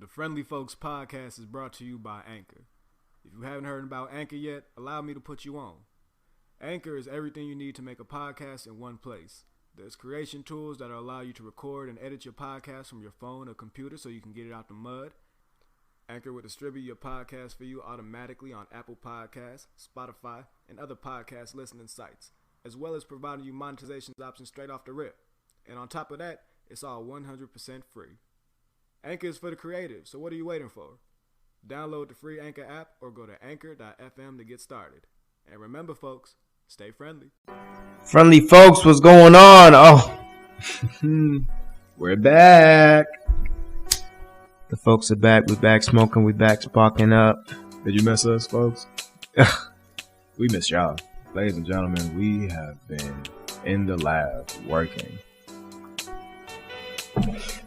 The Friendly Folks podcast is brought to you by Anchor. If you haven't heard about Anchor yet, allow me to put you on. Anchor is everything you need to make a podcast in one place. There's creation tools that allow you to record and edit your podcast from your phone or computer so you can get it out the mud. Anchor will distribute your podcast for you automatically on Apple Podcasts, Spotify, and other podcast listening sites, as well as providing you monetization options straight off the rip. And on top of that, it's all 100% free. Anchor is for the creative, so what are you waiting for? Download the free Anchor app or go to anchor.fm to get started. And remember, folks, stay friendly. Friendly folks, what's going on? Oh, we're back. The folks are back. We're back smoking. We're back sparking up. Did you miss us, folks? We miss y'all. Ladies and gentlemen, we have been in the lab working,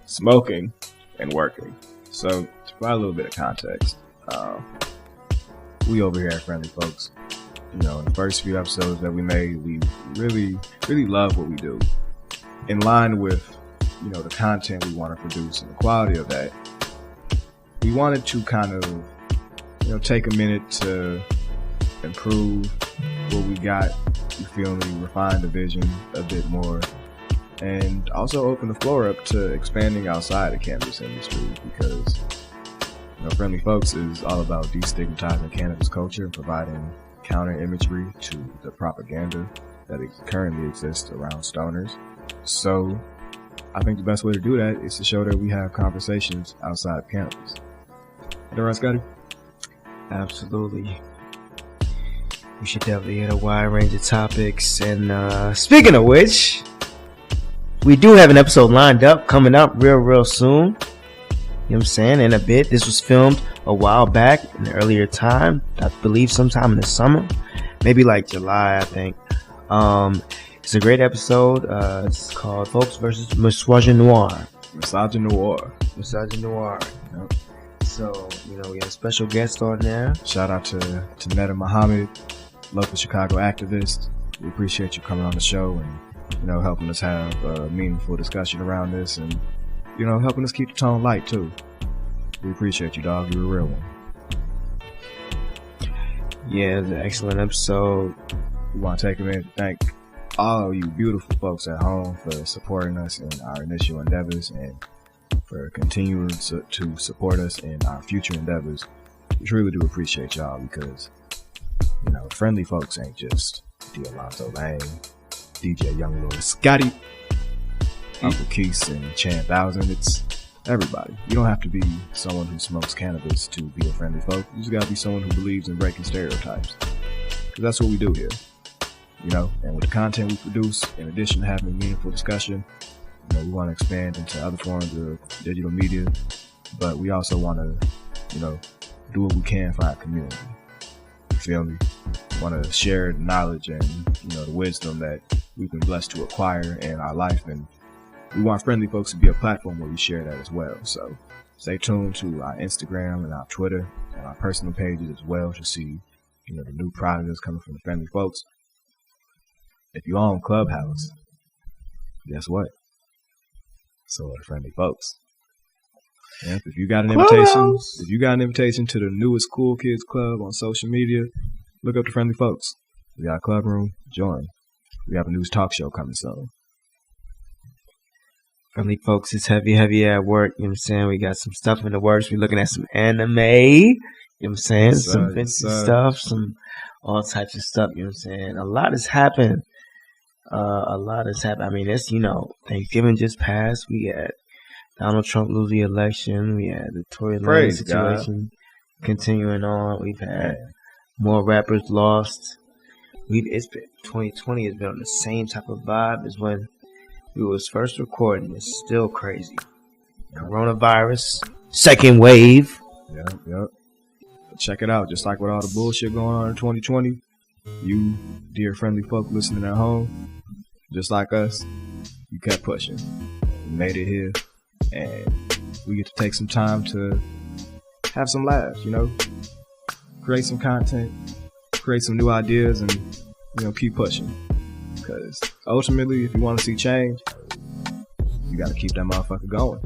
smoking, and working. So to provide a little bit of context, we over here at Friendly Folks, in the first few episodes that we made, we really love what we do. In line with, the content we want to produce and the quality of that, we wanted to kind of, take a minute to improve what we got, you feel me, refine the vision a bit more, and also open the floor up to expanding outside the cannabis industry, because Friendly Folks is all about destigmatizing cannabis culture and providing counter imagery to the propaganda that currently exists around stoners. So I think the best way to do that is to show that we have conversations outside of cannabis. Is that right, Scotty? Absolutely. We should definitely hit a wide range of topics. And speaking of which, we do have an episode lined up, coming up real soon. You know what I'm saying? In a bit. This was filmed a while back in an earlier time. I believe sometime in the summer. Maybe like July, I think. It's a great episode. It's called Folks vs. Misogynoir. Misogynoir. Yep. So, we have a special guest on there. Shout out to Netta Muhammad, local Chicago activist. We appreciate you coming on the show and helping us have a meaningful discussion around this, and helping us keep the tone light too. We appreciate you, dog. You're a real one. Yeah, it's an excellent episode. We want to take a minute to thank all you beautiful folks at home for supporting us in our initial endeavors and for continuing to support us in our future endeavors. We truly do appreciate y'all, because Friendly Folks ain't just D'Alonzo Lane, DJ Young Lord Scotty, Uncle Keese, and Chan Thousand. It's everybody. You don't have to be someone who smokes cannabis to be a friendly folk. You just gotta be someone who believes in breaking stereotypes, because that's what we do here. And with the content we produce, in addition to having a meaningful discussion, we want to expand into other forms of digital media, but we also want to, do what we can for our community. You feel me? Want to share the knowledge and the wisdom that we've been blessed to acquire in our life, and we want Friendly Folks to be a platform where we share that as well. So stay tuned to our Instagram and our Twitter and our personal pages as well to see the new products coming from the Friendly Folks. If you own Clubhouse, guess what? So are the Friendly Folks. Yep, if you got an invitation to the newest Cool Kids Club on social media, look up the Friendly Folks. We got a club room, join. We have a news talk show coming soon. Friendly Folks is heavy at work. You know what I'm saying? We got some stuff in the works. We're looking at some anime. You know what I'm saying? Some vintage stuff, some all types of stuff. You know what I'm saying? A lot has happened. I mean, it's, Thanksgiving just passed. We had Donald Trump lose the election. We had the Tory Lane situation continuing on. We've had more rappers lost. 2020 has been on the same type of vibe as when we was first recording. It's still crazy. Coronavirus, second wave. Yep. But check it out. Just like with all the bullshit going on in 2020, you, dear friendly folk listening at home, just like us, you kept pushing. We made it here, and we get to take some time to have some laughs, create some content, create some new ideas, and keep pushing. Because ultimately, if you want to see change, you got to keep that motherfucker going.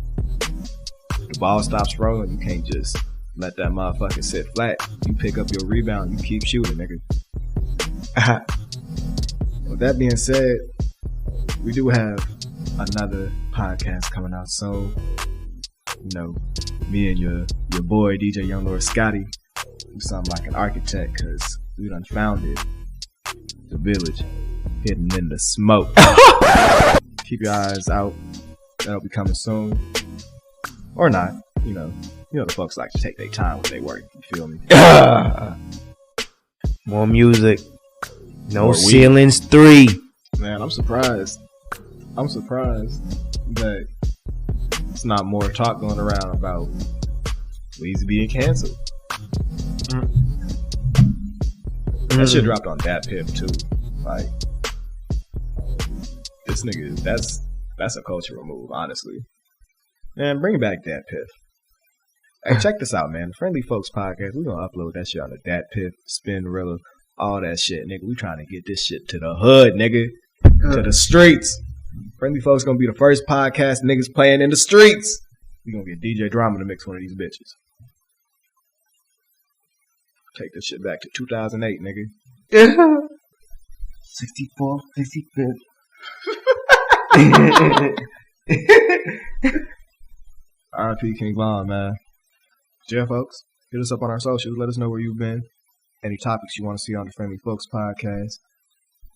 The ball stops rolling, you can't just let that motherfucker sit flat. You pick up your rebound, you keep shooting, nigga. With that being said, we do have another podcast coming out soon. You know, me and your boy DJ Young Lord Scotty, we sound like an architect because we done founded the village, hidden in the smoke. Keep your eyes out. That'll be coming soon, or not. You know the folks like to take their time with their work. You feel me? More music. No More ceilings 3. Man, I'm surprised that it's not more talk going around about Weezy being canceled. That shit dropped on Dat Piff too. Like, this nigga, that's a cultural move, honestly. Man, bring back Dat Piff. Hey, check this out, man. The Friendly Folks Podcast, we gonna upload that shit on the Dat Piff, Spinrilla, all that shit, nigga. We trying to get this shit to the hood, nigga. To the streets. Friendly Folks gonna be the first podcast niggas playing in the streets. We gonna get DJ Drama to mix one of these bitches. Take this shit back to 2008, nigga. 64, 65. R.I.P. King Von, man. Yeah, folks, hit us up on our socials. Let us know where you've been. Any topics you want to see on the Friendly Folks Podcast.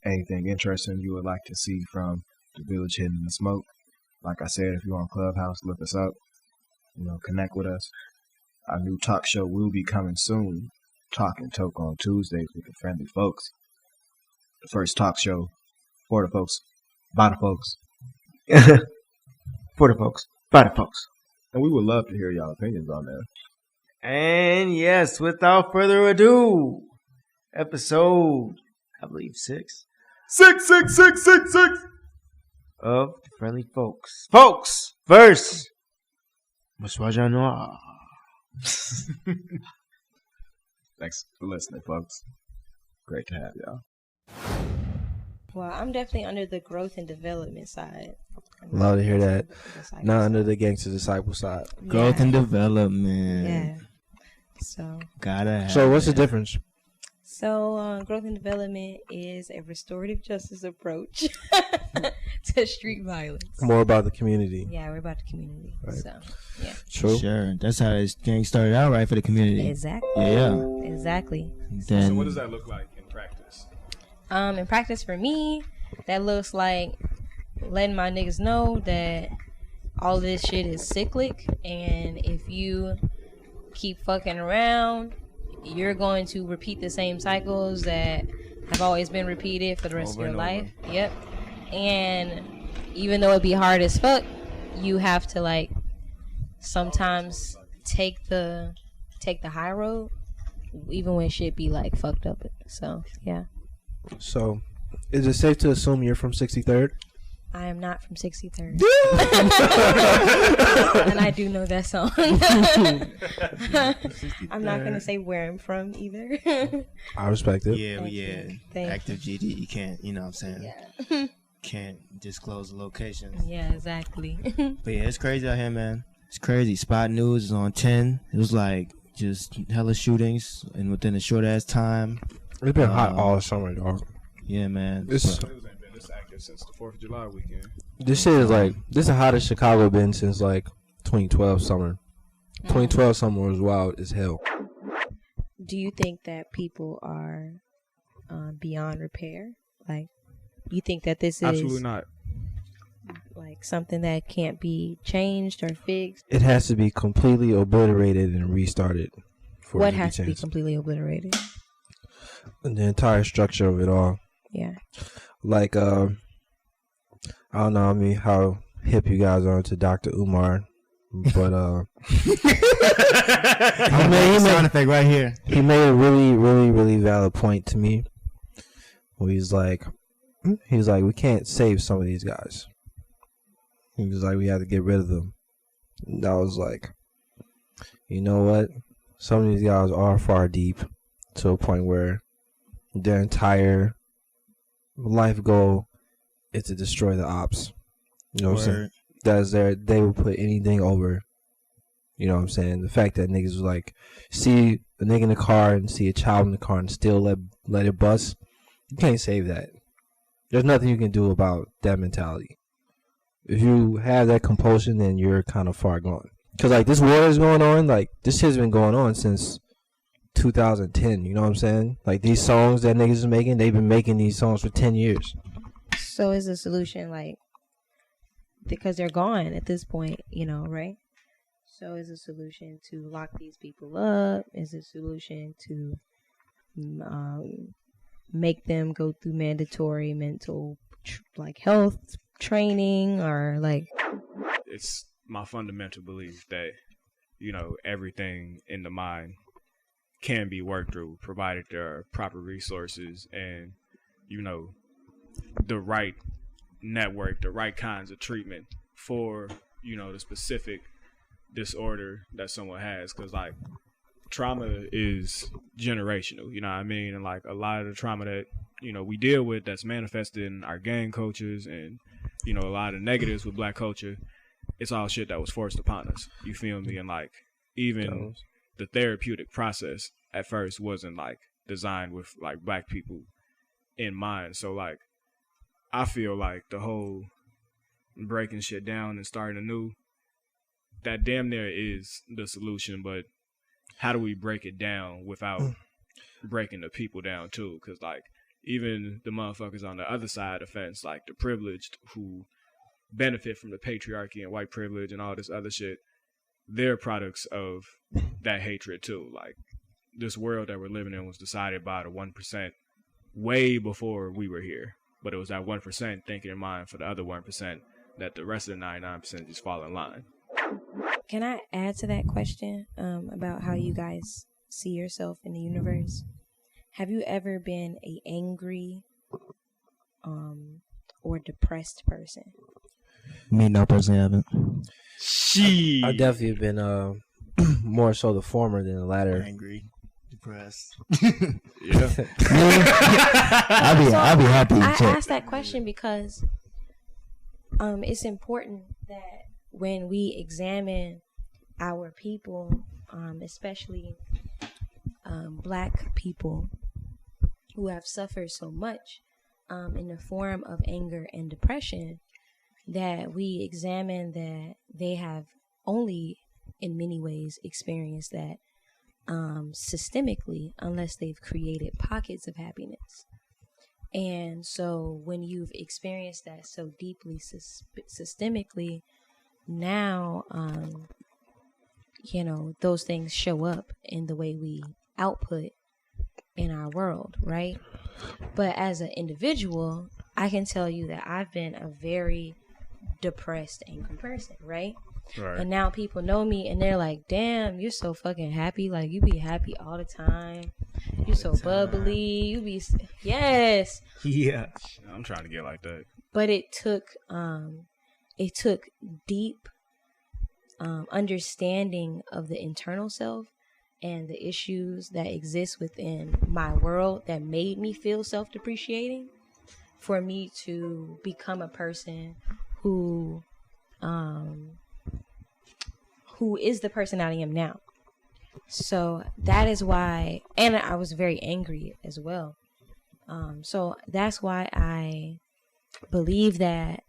Anything interesting you would like to see from the Village Hidden in the Smoke. Like I said, if you're on Clubhouse, look us up. Connect with us. Our new talk show will be coming soon. Talk and Toke on Tuesdays with the Friendly Folks. The first talk show for the folks, by the folks. For the folks, by the folks. And we would love to hear y'all opinions on that. And yes, without further ado, episode, I believe 6. 6 Of the Friendly Folks. Folks, verse Misogynoir. Thanks for listening, folks. Great to have y'all. Well, I'm definitely under the growth and development side. Love to hear that. Not under the gangster disciple side. Growth and development. Yeah. So. Gotta have So what's the that. difference? So, growth and development is a restorative justice approach to street violence. More about the community. Yeah, we're about the community. Right. So, yeah. True. Sure. That's how this gang started out, right? For the community. Exactly. Yeah. Exactly. Then, So what does that look like in practice? In practice for me, that looks like letting my niggas know that all this shit is cyclic, and if you keep fucking around, you're going to repeat the same cycles that have always been repeated for the rest of your life. Yep. And even though it be hard as fuck, you have to like sometimes take the high road, even when shit be like fucked up. So yeah. So, is it safe to assume you're from 63rd? I am not from 63rd. And I do know that song. I'm not going to say where I'm from either. I respect it. Yeah. Thank Active GD, you can't, you know what I'm saying? Yeah. Can't disclose the location. Yeah, exactly. But yeah, it's crazy out here, man. It's crazy. Spot News is on 10. It was like just hella shootings, and within a short ass time. It's been hot all summer, dog. Yeah, man. News ain't been this active since the 4th of July weekend. This shit is like, this is the hottest Chicago been since like 2012 summer. 2012 summer was wild as hell. Do you think that people are beyond repair? Like, you think that this is Absolutely not. like something that can't be changed or fixed? It has to be completely obliterated and restarted. For What it to has to be changed. completely obliterated? The entire structure of it all. Yeah. Like, I don't know, how hip you guys are to Dr. Umar, but Sound effect right here. he made a really, really, really valid point to me. Where he's like, we can't save some of these guys. He was like, we have to get rid of them. And I was like, you know what? Some of these guys are far deep to a point where their entire life goal is to destroy the ops. You know what I'm saying? That's they will put anything over You know what I'm saying? The fact that niggas was like, see a nigga in the car and see a child in the car and still let it bust, you can't save that. There's nothing you can do about that mentality. If you have that compulsion, then you're kind of far gone. Because, like, this war is going on. Like, this shit's been going on since 2010. You know what I'm saying? Like, these songs that niggas is making, they've been making these songs for 10 years. So is the solution, like, because they're gone at this point, you know, right? So is the solution to lock these people up? Is the solution to make them go through mandatory mental, like, health training, or, like... It's my fundamental belief that, you know, everything in the mind can be worked through, provided there are proper resources and, you know, the right network, the right kinds of treatment for, you know, the specific disorder that someone has. Because, like, trauma is generational, you know what I mean? And, like, a lot of the trauma that, you know, we deal with that's manifested in our gang cultures and, you know, a lot of negatives with black culture, it's all shit that was forced upon us. You feel me? And, like, even the therapeutic process at first wasn't, like, designed with, like, black people in mind. So, like, I feel like the whole breaking shit down and starting anew, that damn near is the solution. But how do we break it down without breaking the people down too? Because, like, even the motherfuckers on the other side of the fence, like the privileged who benefit from the patriarchy and white privilege and all this other shit, they're products of that hatred too. Like, this world that we're living in was decided by the 1% way before we were here. But it was that 1% thinking in mind for the other 1% that the rest of the 99% just fall in line. Can I add to that question about how you guys see yourself in the universe? Have you ever been a angry or depressed person? Me, no, personally, haven't. She. I definitely have been more so the former than the latter. Angry, depressed. Yeah. I'll be happy. I asked that question because it's important that when we examine our people, especially black people who have suffered so much in the form of anger and depression, that we examine that they have only in many ways experienced that systemically, unless they've created pockets of happiness. And so when you've experienced that so deeply systemically, now you know, those things show up in the way we output in our world, right? But as an individual, I can tell you that I've been a very depressed, angry person, right? Right. And now people know me and they're like, damn, you're so fucking happy. Like, you be happy all the time. You're so bubbly. You be, yes. Yeah. I'm trying to get like that. But it took deep understanding of the internal self and the issues that exist within my world that made me feel self-depreciating for me to become a person who is the person I am now. So that is why, and I was very angry as well. So that's why I believe that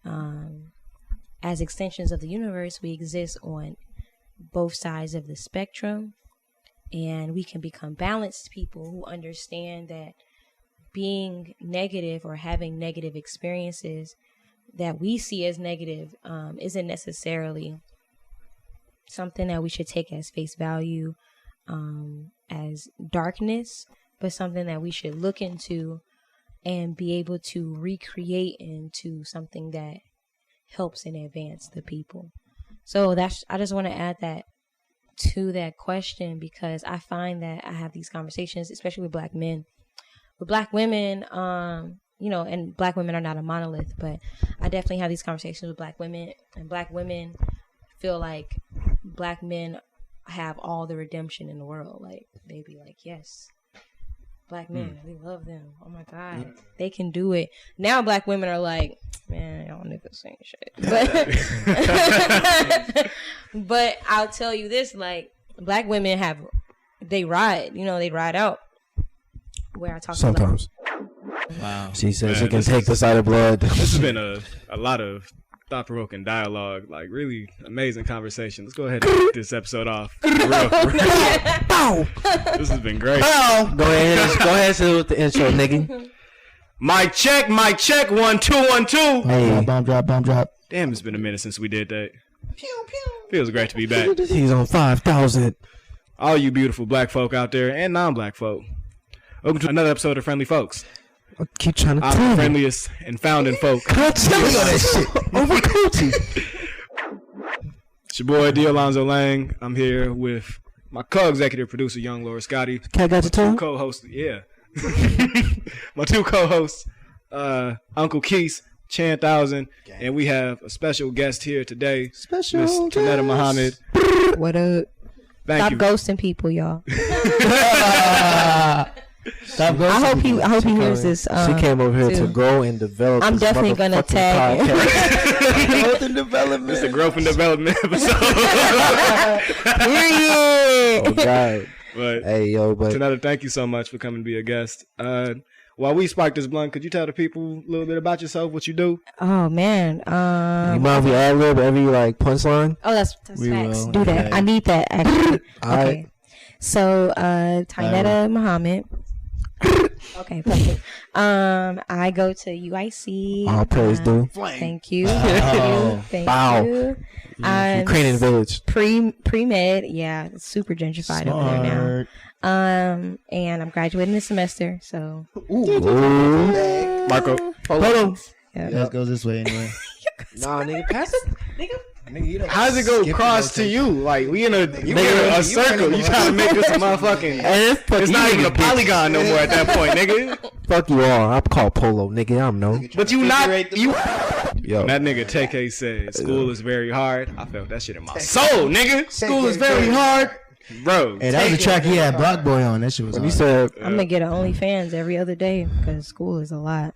as extensions of the universe, we exist on both sides of the spectrum, and we can become balanced people who understand that being negative or having negative experiences that we see as negative isn't necessarily something that we should take as face value as darkness, but something that we should look into and be able to recreate into something that helps and advance the people. So I just want to add that to that question, because I find that I have these conversations, especially with black men. With black women, you know, and black women are not a monolith, but I definitely have these conversations with black women, and black women feel like black men have all the redemption in the world. Like, they be like, yes, black men, we love them. Oh my God, they can do it. Now black women are like, Man, y'all niggas saying shit. But I'll tell you this, like, black women they ride out. Where I talk Sometimes. Wow. She says Man, she can take the side of blood. This has been a lot of thought-provoking dialogue, like really amazing conversation. Let's go ahead and kick this episode off. For real. This has been great. Go ahead and with the intro, nigga. Mic check, 1 2 1 2. Hey, Bomb drop. Damn, it's been a minute since we did that. Feels great to be back. he's on 5,000. All you beautiful black folk out there and non-black folk. Welcome to another episode of Friendly Folks. I keep trying to I'm tell the you. friendliest and founding folk. Over coochie. It's your boy D. Alonzo Lang. I'm here with my co-executive producer, Young Laura Scotty. Cat got your tongue? Co-host, yeah. My two co-hosts, Uncle Keith, Chan Thousand, and we have a special guest here today, Miss Tanetta Muhammad. What up? Thank Stop you. ghosting people, y'all. Stop I hope he hears this. She came over here too. to grow and develop. I'm this definitely gonna motherfucking tag him. podcast. Growth and development. It's the growth and development episode. Period. Oh God. But Hey yo, but Tanetta, thank you so much for coming to be a guest. While we spark this blunt, could you tell the people a little bit about yourself, what you do? Oh man. you mind if we ad lib every like punchline? Oh, that's We facts. will. Do that. Okay. I need that actually. Alright. Okay. So, Tanetta Muhammad. Okay, perfect. I go to UIC. All praise due. Thank you. Wow. Thank Wow. you. I'm Ukrainian village. pre-med. Yeah, it's super gentrified over there now. Smart. And I'm graduating this semester, so Ooh. Marco. Hold on. yeah. Let's go this way anyway. Nah, nigga, pass it. Nigga, you don't How does it go skip cross the to you? Like, we in a Nigga, circle. You trying to make this a motherfucking... It's not even a polygon no more at that point, nigga. Fuck you all. I'm called Polo, nigga. I'm no. But you not... You... Yo. That nigga TK said, school is very hard. I felt that shit in my soul, nigga. School is very hard. Bro. Hey, that was a track he had Block Boy on. That shit was When you hard. said I'm gonna get an OnlyFans every other day because school is a lot.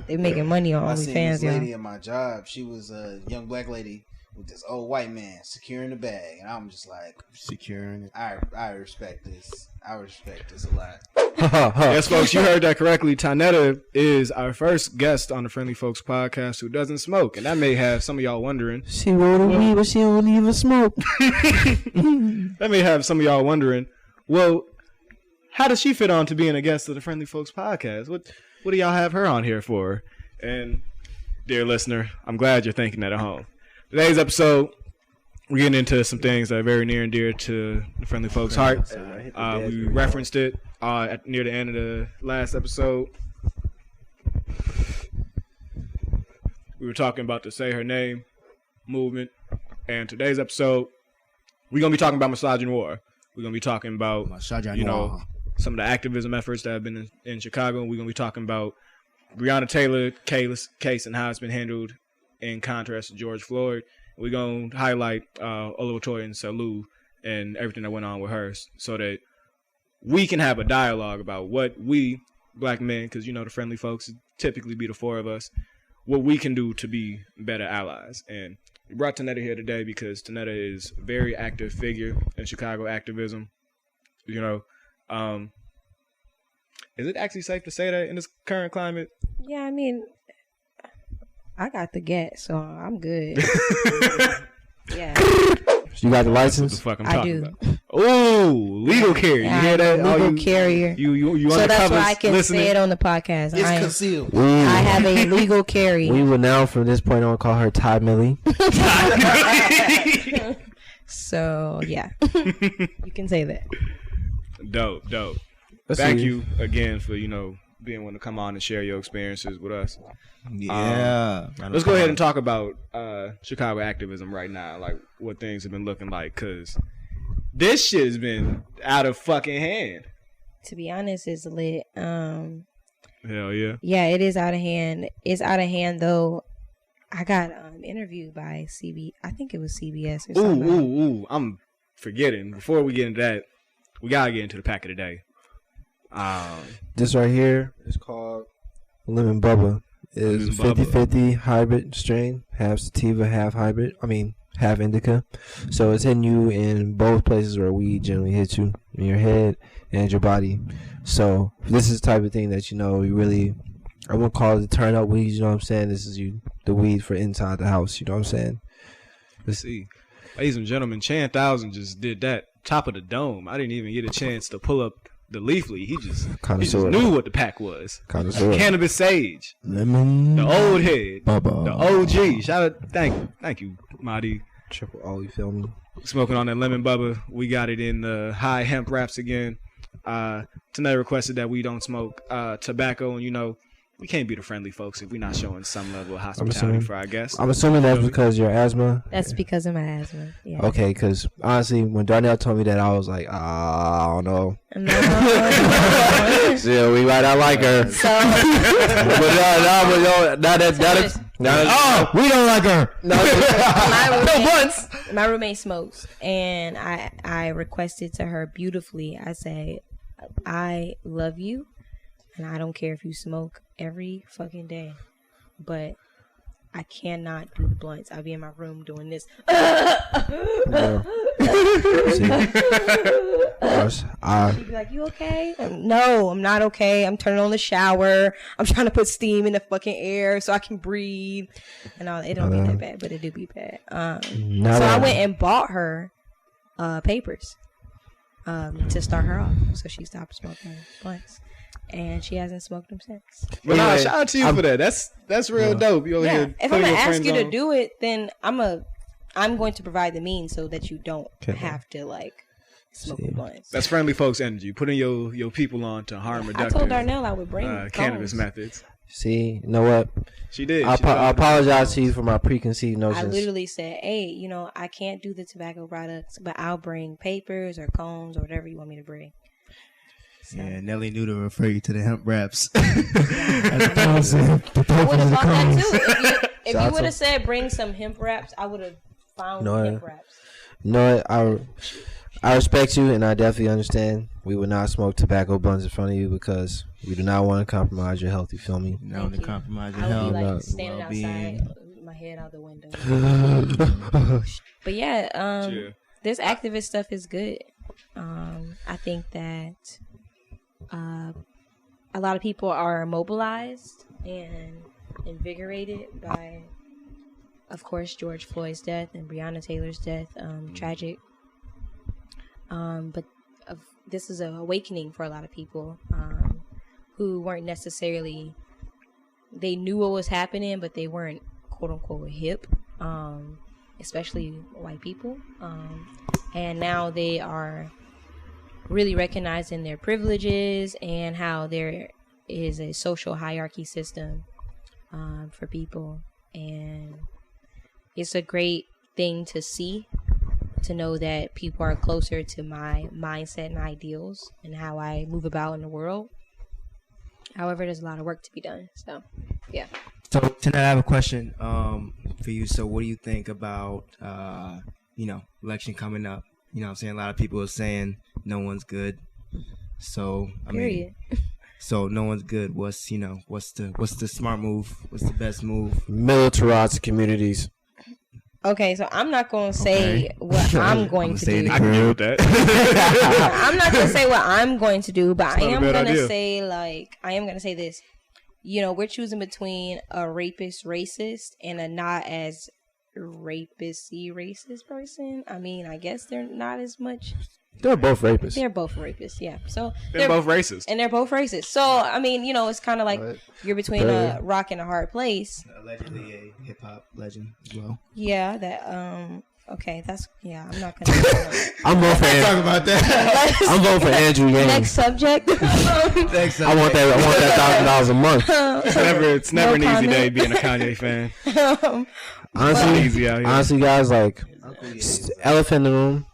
They making money on I seen OnlyFans, this lady y'all. at my job. She was a young black lady with this old white man securing the bag, and I'm just like, Securing it. I respect this. I respect this a lot. Yes, folks, you heard that correctly. Tanetta is our first guest on the Friendly Folks podcast who doesn't smoke. And that may have some of y'all wondering. she rolling weed, but she don't even smoke. That may have some of y'all wondering, well, how does she fit on to being a guest of the Friendly Folks podcast? What do y'all have her on here for? And, dear listener, I'm glad you're thinking that at home. Today's episode, we're getting into some things that are very near and dear to the Friendly Folks' heart. We referenced it near the end of the last episode. We were talking about the Say Her Name movement. And today's episode, we're going to be talking about Misogynoir. We're going to be talking about, you know, some of the activism efforts that have been in Chicago. We're going to be talking about Breonna Taylor case and how it's been handled in contrast to George Floyd. We're going to highlight Oluwatoyin Salou and everything that went on with her so that we can have a dialogue about what we, black men, because, you know, the Friendly Folks typically be the four of us, what we can do to be better allies. And we brought Tanetta here today because Tanetta is a very active figure in Chicago activism. You know, is it actually safe to say that in this current climate? Yeah, I mean, I got the get, so I'm good. Yeah, You got the That's what license? the fuck I'm I talking do. about. Ooh, legal carrier. You hear that? Legal you, carrier. You So that's undercovers why I can listening? say it on the podcast. It's I concealed. I have a legal carry. We will now, from this point on, call her Ty Millie. So yeah, you can say that. Dope. Let's Thank see. you again for, you know, being willing to come on and share your experiences with us. Yeah. Let's go ahead and talk about Chicago activism right now, like what things have been looking like, because this shit has been out of fucking hand. To be honest, it's lit. Hell yeah. Yeah, it is out of hand. It's out of hand though. I got interviewed by I think it was CBS or something. Ooh. I'm forgetting. Before we get into that, we gotta get into the pack of the day. This right here is called Lemon Bubba is Lemon Bubba. 50-50 hybrid strain, half sativa, half hybrid. I mean, half indica. So it's hitting you in both places where weed generally hits you, in your head and your body. So this is the type of thing that, you know, you really, I won't call it turn up weed, you know what I'm saying? This is the weed for inside the house, you know what I'm saying? Let's see. Ladies and gentlemen, Chan Thousand just did that. Top of the dome. I didn't even get a chance to pull up the leaflet. He just knew what the pack was. Cannabis Sage. Lemon. The old head. Bubba. The OG. Shout out. Thank you, Marty. Triple O, you feel me? Smoking on that Lemon Bubba. We got it in the high hemp wraps again. Tonight requested that we don't smoke tobacco, and you know, we can't be the friendly folks if we're not showing some level of hospitality for our guests. I'm assuming that's because your asthma. That's because of my asthma. Yeah. Okay, because honestly, when Darnell told me that, I was like, I don't know. No. Yeah, we might not like her. So, We don't like her. my roommate smokes, and I requested to her beautifully. I say, I love you, and I don't care if you smoke every fucking day, but I cannot do the blunts. I'll be in my room doing this. She'd be like, you okay? No, I'm not okay. I'm turning on the shower. I'm trying to put steam in the fucking air so I can breathe. And all. It don't be that bad, but it do be bad. So I went and bought her papers to start her off. So she stopped smoking blunts. And she hasn't smoked them since. But nah, shout out to you for that. That's real dope. You over here if I'm gonna ask you to do it, then I'm going to provide the means so that you don't have to like smoke the blunts. That's friendly folks energy. Putting your people on to harm reductive. I told Darnell I would bring cannabis methods. See, you know what? She did. I apologize to you for my preconceived notions. I literally said, hey, you know, I can't do the tobacco products, but I'll bring papers or cones or whatever you want me to bring. So. Yeah, Nelly knew to refer you to the hemp wraps. I would have thought that too. If you would have said bring some hemp wraps, I would have found hemp wraps. No, I respect you, and I definitely understand. We would not smoke tobacco blunts in front of you because we do not want to compromise your health. You feel me? No, to compromise your health. I would be like standing outside, my head out the window. But yeah, this activist stuff is good. I think that a lot of people are mobilized and invigorated by, of course, George Floyd's death and Breonna Taylor's death. Tragic. But this is an awakening for a lot of people who weren't necessarily, they knew what was happening, but they weren't quote unquote hip, especially white people. And now they are really recognizing their privileges and how there is a social hierarchy system for people. And it's a great thing to see, to know that people are closer to my mindset and ideals and how I move about in the world. However, there's a lot of work to be done. So, yeah. So tonight I have a question for you. So what do you think about, election coming up? You know what I'm saying? A lot of people are saying no one's good. So, so no one's good. What's the smart move? What's the best move? Militarize communities. Okay, so I'm not going to say what I'm going to do. I can deal with that. I'm not going to say what I'm going to do, but I am going to say this. You know, we're choosing between a rapist racist and a not as rapist-y racist person. I mean, I guess they're not as much. They're both rapists. They're both rapists, yeah. So they're both racist. And they're both racist. So, I mean, you know, it's kind of like you're between a rock and a hard place. Allegedly a hip-hop legend as well. Yeah, that, okay, that's, yeah, I'm not going to I'm voting for Andrew. Talk about that. I'm voting for Andrew Yang. Next subject. I want that $1,000 a month. It's never an easy day being a Kanye fan. Honestly, guys, like, elephant in the room.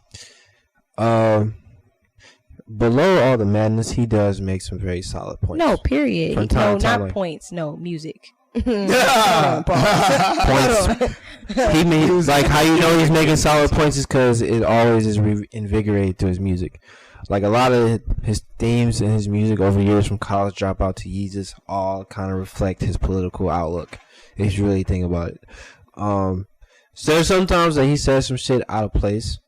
Below all the madness, he does make some very solid points. No, period. No, not points. No, music. Points. He made like how you know he's making solid points is because it always is invigorated to his music. Like a lot of his themes and his music over the years, from College Dropout to Yeezus, all kind of reflect his political outlook. If you really think about it, so there's sometimes that he says some shit out of place,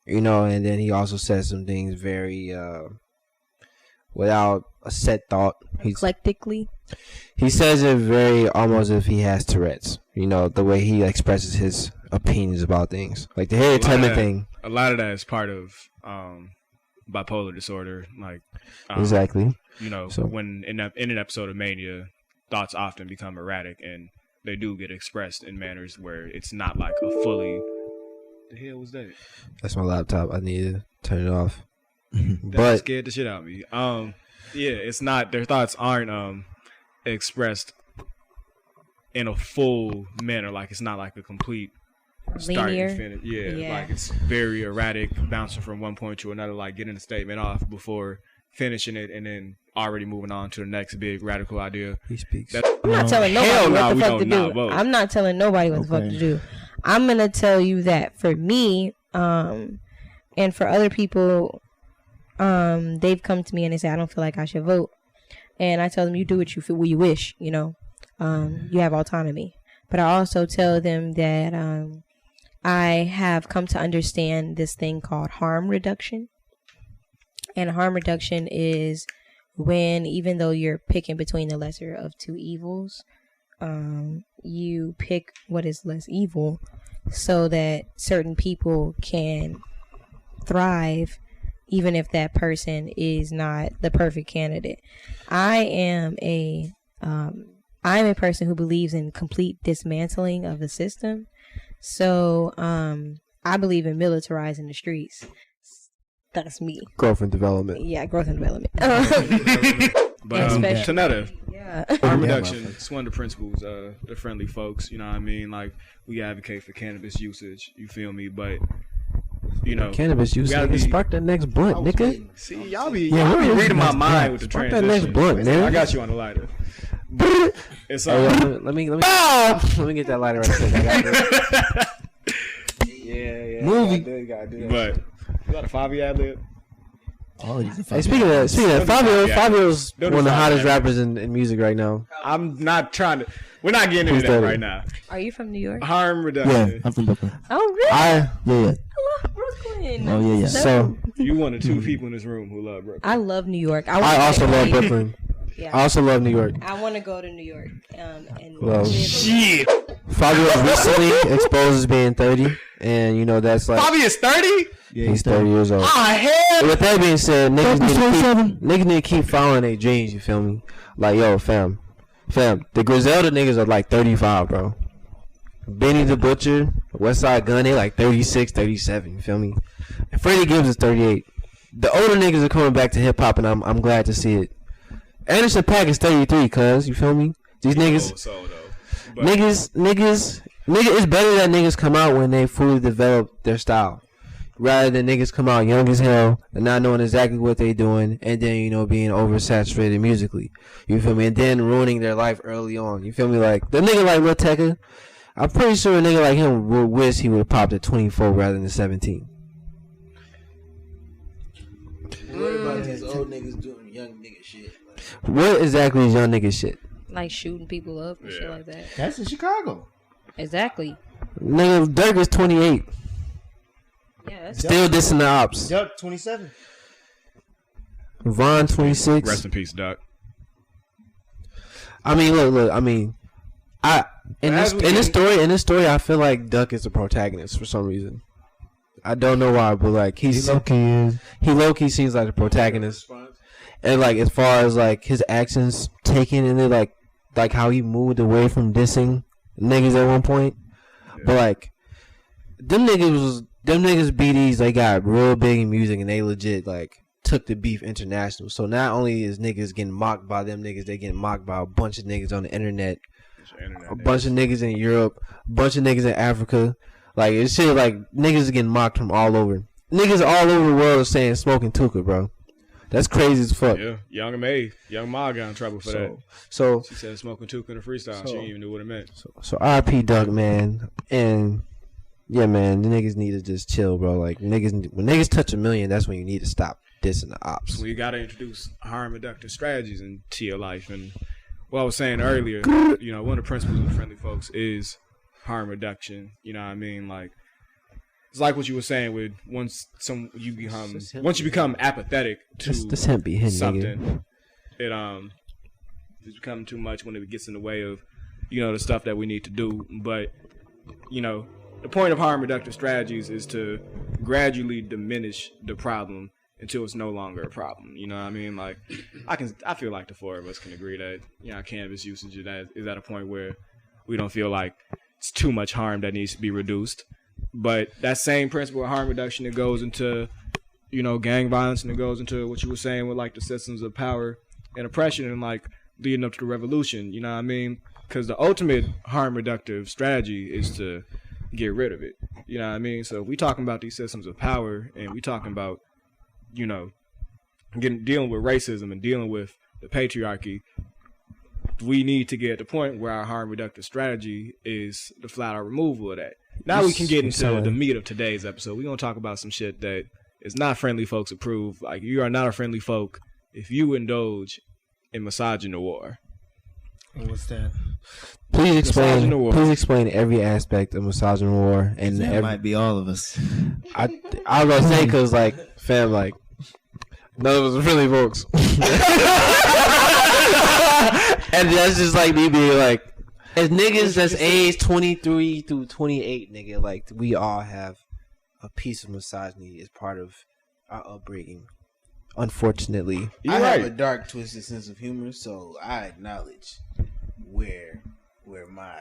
you know, and then he also says some things very without a set thought. Eclectically. He says it very almost as if he has Tourette's. You know, the way he expresses his opinions about things. Like the Harriet Tubman thing. A lot of that is part of bipolar disorder. Like exactly. You know, so when in an episode of Mania, thoughts often become erratic and they do get expressed in manners where it's not like a fully. The hell was that? That's my laptop. I need to turn it off. That scared the shit out of me. Yeah, it's not. Their thoughts aren't expressed in a full manner. Like it's not like a complete start and finish. Yeah, like it's very erratic, bouncing from one point to another, like getting a statement off before finishing it, and then already moving on to the next big radical idea. He speaks. I'm not telling nobody what the fuck to do. I'm not telling nobody what the fuck to do. I'm gonna tell you that for me, and for other people, they've come to me and they say I don't feel like I should vote, and I tell them you do what you feel, what you wish, you know, you have autonomy. But I also tell them that I have come to understand this thing called harm reduction, and harm reduction is when, even though you're picking between the lesser of two evils, you pick what is less evil so that certain people can thrive even if that person is not the perfect candidate. I am a person who believes in complete dismantling of the system. So I believe in militarizing the streets. That's me. Growth and development. Yeah, growth and development. But Tanetta, harm reduction, it's one of the principles. The friendly folks, you know what I mean? Like, we advocate for cannabis usage, you feel me? But, you know, cannabis usage, spark that next blunt, nigga. See, y'all be reading my mind with the transition. Spark that next blunt, man. I got you on the lighter. It's let me get that lighter right quick. I got it. Yeah. Movie. You gotta do that. But you got a Favi ad lib? Oh, hey, speaking of that, Fabio's one of the hottest rappers in music right now. I'm not trying to. We're not getting into that right now. Are you from New York? Harm reduction. Yeah, I'm from Brooklyn. Oh, really? Yeah. I love Brooklyn. Oh, yeah. So you one of two people in this room who love Brooklyn. I love New York. I also love Brooklyn. Yeah. I also love New York. I want to go to New York. Shit. Fabio recently exposed as being 30, and you know that's like Favi is 30. Yeah, he's 30 years old. Hell. With that being said, niggas need to keep following their dreams. You feel me? Like, yo, fam, the Griselda niggas are like 35, bro. Benny the Butcher, Westside Gun, they like 36, 37. You feel me? And Freddie Gibbs is 38. The older niggas are coming back to hip hop, and I'm glad to see it. Anderson .Paak is 33, cuz, you feel me? These niggas, niggas, it's better that niggas come out when they fully develop their style, rather than niggas come out young as hell and not knowing exactly what they doing, and then, you know, being oversaturated musically, you feel me? And then ruining their life early on, you feel me? Like, the nigga like Lil Tecca, I'm pretty sure a nigga like him would wish he would have popped at 24 rather than 17. What about these old niggas doing young nigga shit? What exactly is young nigga shit? Like shooting people up and shit like that. That's in Chicago. Exactly. Nigga, Dirk is 28. Yeah, that's Still dissing the ops. Duck 27. Vaughn 26. Rest in peace, Doc. I mean, look. I mean, in this story, I feel like Duck is the protagonist for some reason. I don't know why, but like he low key seems like the protagonist. And like as far as like his actions taken and then like how he moved away from dissing niggas at one point, but like them niggas BDs, they got real big in music and they legit like took the beef international. So not only is niggas getting mocked by them niggas, they getting mocked by a bunch of niggas on the internet, a bunch of niggas in Europe, a bunch of niggas in Africa. Like it's shit like niggas are getting mocked from all over. Niggas all over the world are saying smoking Tuka, bro. That's crazy as fuck. Yeah, Young Ma got in trouble for that. So She said smoking took in a freestyle. She didn't even know what it meant. So RP Duck, man, and yeah, man, the niggas need to just chill, bro. Like when niggas touch $1 million, that's when you need to stop dissing the ops. So you got to introduce harm reductive strategies into your life. And what I was saying earlier, you know, one of the principles of Friendly Folks is harm reduction. You know what I mean? Like, it's like what you were saying with once you become apathetic to something, it's become too much when it gets in the way of, you know, the stuff that we need to do. But, you know, the point of harm reductive strategies is to gradually diminish the problem until it's no longer a problem. You know what I mean? Like, I feel like the four of us can agree that, you know, cannabis usage is at a point where we don't feel like it's too much harm that needs to be reduced. But that same principle of harm reduction that goes into, you know, gang violence, and it goes into what you were saying with like the systems of power and oppression and like leading up to the revolution. You know what I mean? Because the ultimate harm reductive strategy is to get rid of it. You know what I mean? So if we talking about these systems of power and we talking about, you know, dealing with racism and dealing with the patriarchy, we need to get at the point where our harm reductive strategy is the flat out removal of that. Now we can get into the meat of today's episode. We're going to talk about some shit that is not Friendly Folks approved. Like, you are not a friendly folk if you indulge in misogynoir. What's that? Please explain every aspect of misogynoir. And that might be all of us. I was going to say, because, like, fam, like, none of us are friendly folks. And that's just like me being like, as niggas that's age 23 through 28, nigga, like, we all have a piece of misogyny as part of our upbringing. Unfortunately. I have a dark, twisted sense of humor, so I acknowledge where my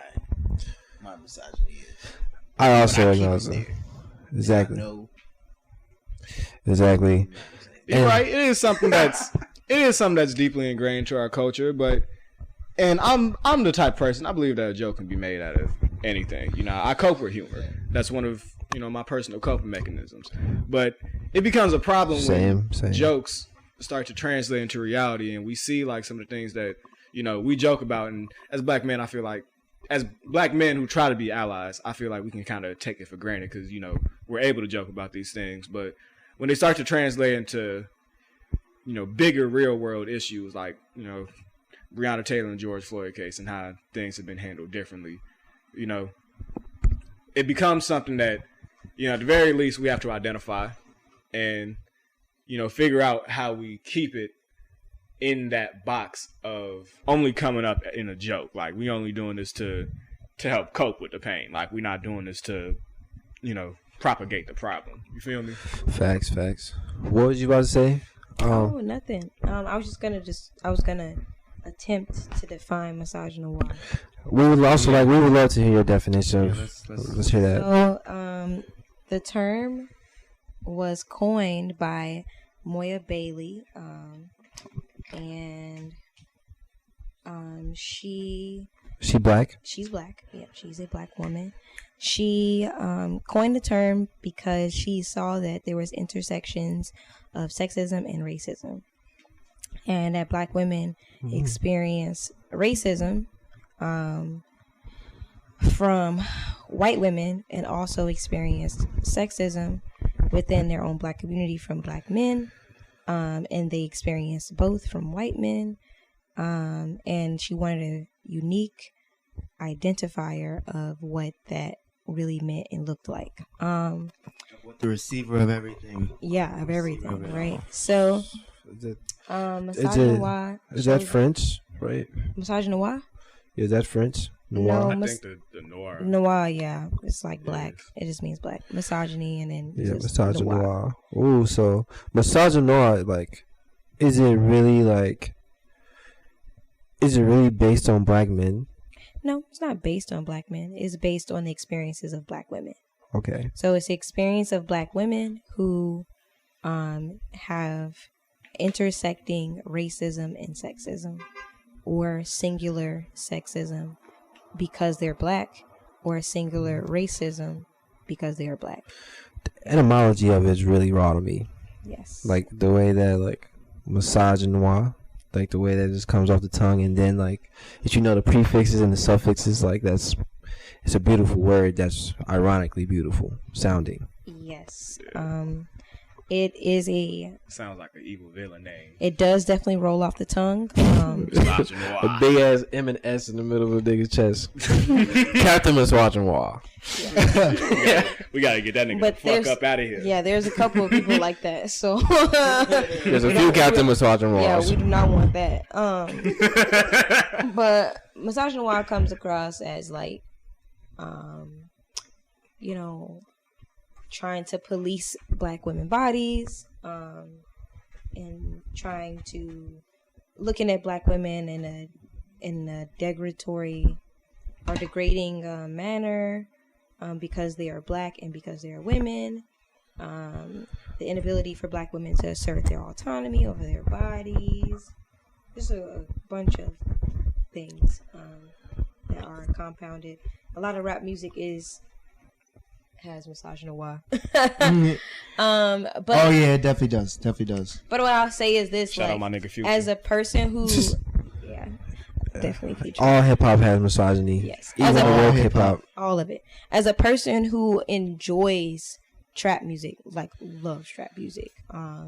misogyny is. I also acknowledge that. Exactly. Exactly. You're right. It is something that's deeply ingrained to our culture, but I'm the type of person, I believe that a joke can be made out of anything. You know, I cope with humor. That's one of, you know, my personal coping mechanisms. But it becomes a problem when jokes start to translate into reality, and we see like some of the things that, you know, we joke about. And as black men, I feel like, as black men who try to be allies, I feel like we can kind of take it for granted because, you know, we're able to joke about these things. But when they start to translate into, you know, bigger real world issues like, you know, Breonna Taylor and George Floyd case and how things have been handled differently, you know, it becomes something that, you know, at the very least we have to identify and, you know, figure out how we keep it in that box of only coming up in a joke. Like, we only doing this to help cope with the pain. Like, we're not doing this to, you know, propagate the problem. You feel me? Facts. What was you about to say? Oh, nothing. I was gonna attempt to define misogynoir. We would love to hear your definition. Let's hear that. So, the term was coined by Moya Bailey, and she black? She's black. Yep, she's a black woman. She coined the term because she saw that there was intersections of sexism and racism, and that black women experience racism from white women, and also experienced sexism within their own black community from black men, and they experienced both from white men, and she wanted a unique identifier of what that really meant and looked like. The receiver of everything. Yeah, of everything, right? So, misogynoir. Is that French, right? Misogynoir? Is that French? Noir? No, I think the noir. Noir, yeah. It's like black. It just means black. Misogyny, and then misogynoir. Ooh, so misogynoir, like, is it really based on black men? No, it's not based on black men. It's based on the experiences of black women. Okay. So it's the experience of black women who have intersecting racism and sexism, or singular sexism because they're black, or singular racism because they are black. The etymology of it is really raw to me. Yes. Like the way that, like, Misogynoir. Like the way that it just comes off the tongue, and then like if you know the prefixes and the suffixes, like it's a beautiful word that's ironically beautiful sounding. Yes. It is sounds like an evil villain name. It does definitely roll off the tongue. A big ass M and S in the middle of a nigga's chest. Captain Misogynoir. We gotta get that nigga the fuck up out of here. Yeah, there's a couple of people like that. So there's a few Captain Misogynoirs. Yeah, we do not want that. But Misogynoir comes across as like, you know, trying to police black women bodies, and trying to looking at black women in a degradatory or degrading manner, because they are black and because they are women. The inability for black women to assert their autonomy over their bodies. Just a bunch of things that are compounded. A lot of rap music has misogynoir. But oh yeah, it definitely does. But what I'll say is this: shout like, out my nigga Future. as a person who, yeah, definitely Future. All hip hop has misogyny. Yes, even woke hip hop. All of it. As a person who enjoys trap music, like loves trap music, I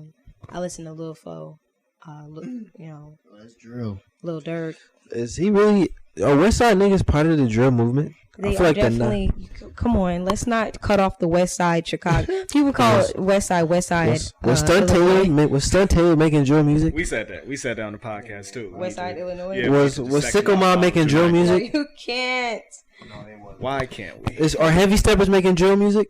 listen to Lil Fo. You know, that's drill. Lil Durk. Is he really? Are West Side niggas part of the drill movement? They I feel are like definitely. Come on, let's not cut off the West Side Chicago. People call it West Side. Was Stunt Taylor making drill music? We said that. We said that on the podcast too. West Side, Illinois. Yeah, was Sicko Mom making drill music? No, you can't. Why can't we? Are Heavy Steppers making drill music?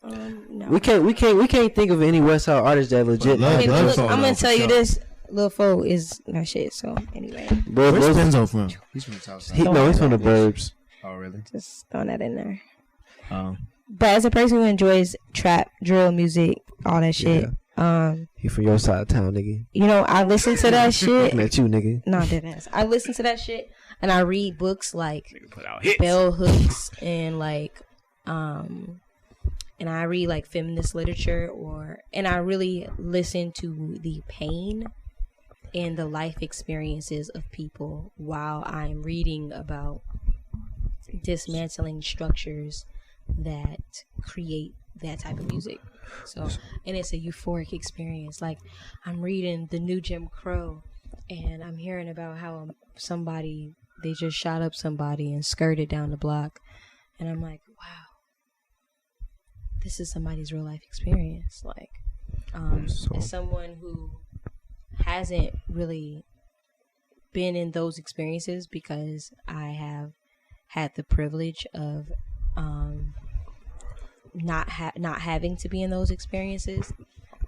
No. We can't think of any West Side artists that legit. Okay, look, I'm gonna tell you this. Lil Fo is not shit. So anyway, where's Benzo from? He's from Southside. He's from the burbs. Oh really? Just throwing that in there. Oh. But as a person who enjoys trap, drill music, all that shit, he from your side of town, nigga. You know, I listen to that shit. Met you, nigga. Nah, dead ass. I listen to that shit, and I read books like put out hits. Bell Hooks and like, and I read like feminist literature, and I really listen to the pain and the life experiences of people while I'm reading about dismantling structures that create that type of music. So, and it's a euphoric experience. Like, I'm reading The New Jim Crow, and I'm hearing about how they just shot up somebody and skirted down the block, and I'm like, wow, this is somebody's real life experience. Like, as someone who hasn't really been in those experiences, because I have had the privilege of not having to be in those experiences.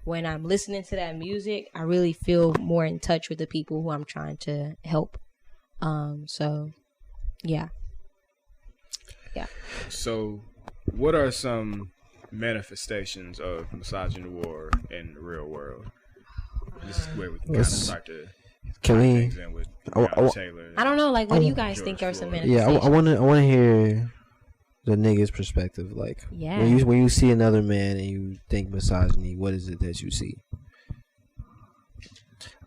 When I'm listening to that music, I really feel more in touch with the people who I'm trying to help. So yeah. So what are some manifestations of misogynoir in the real world? This is where we can kind of start to things in with Taylor. I don't know. Like, what do you guys think are some manifestations? Yeah, I want to hear the nigga's perspective. Like, when you see another man and you think misogyny, what is it that you see?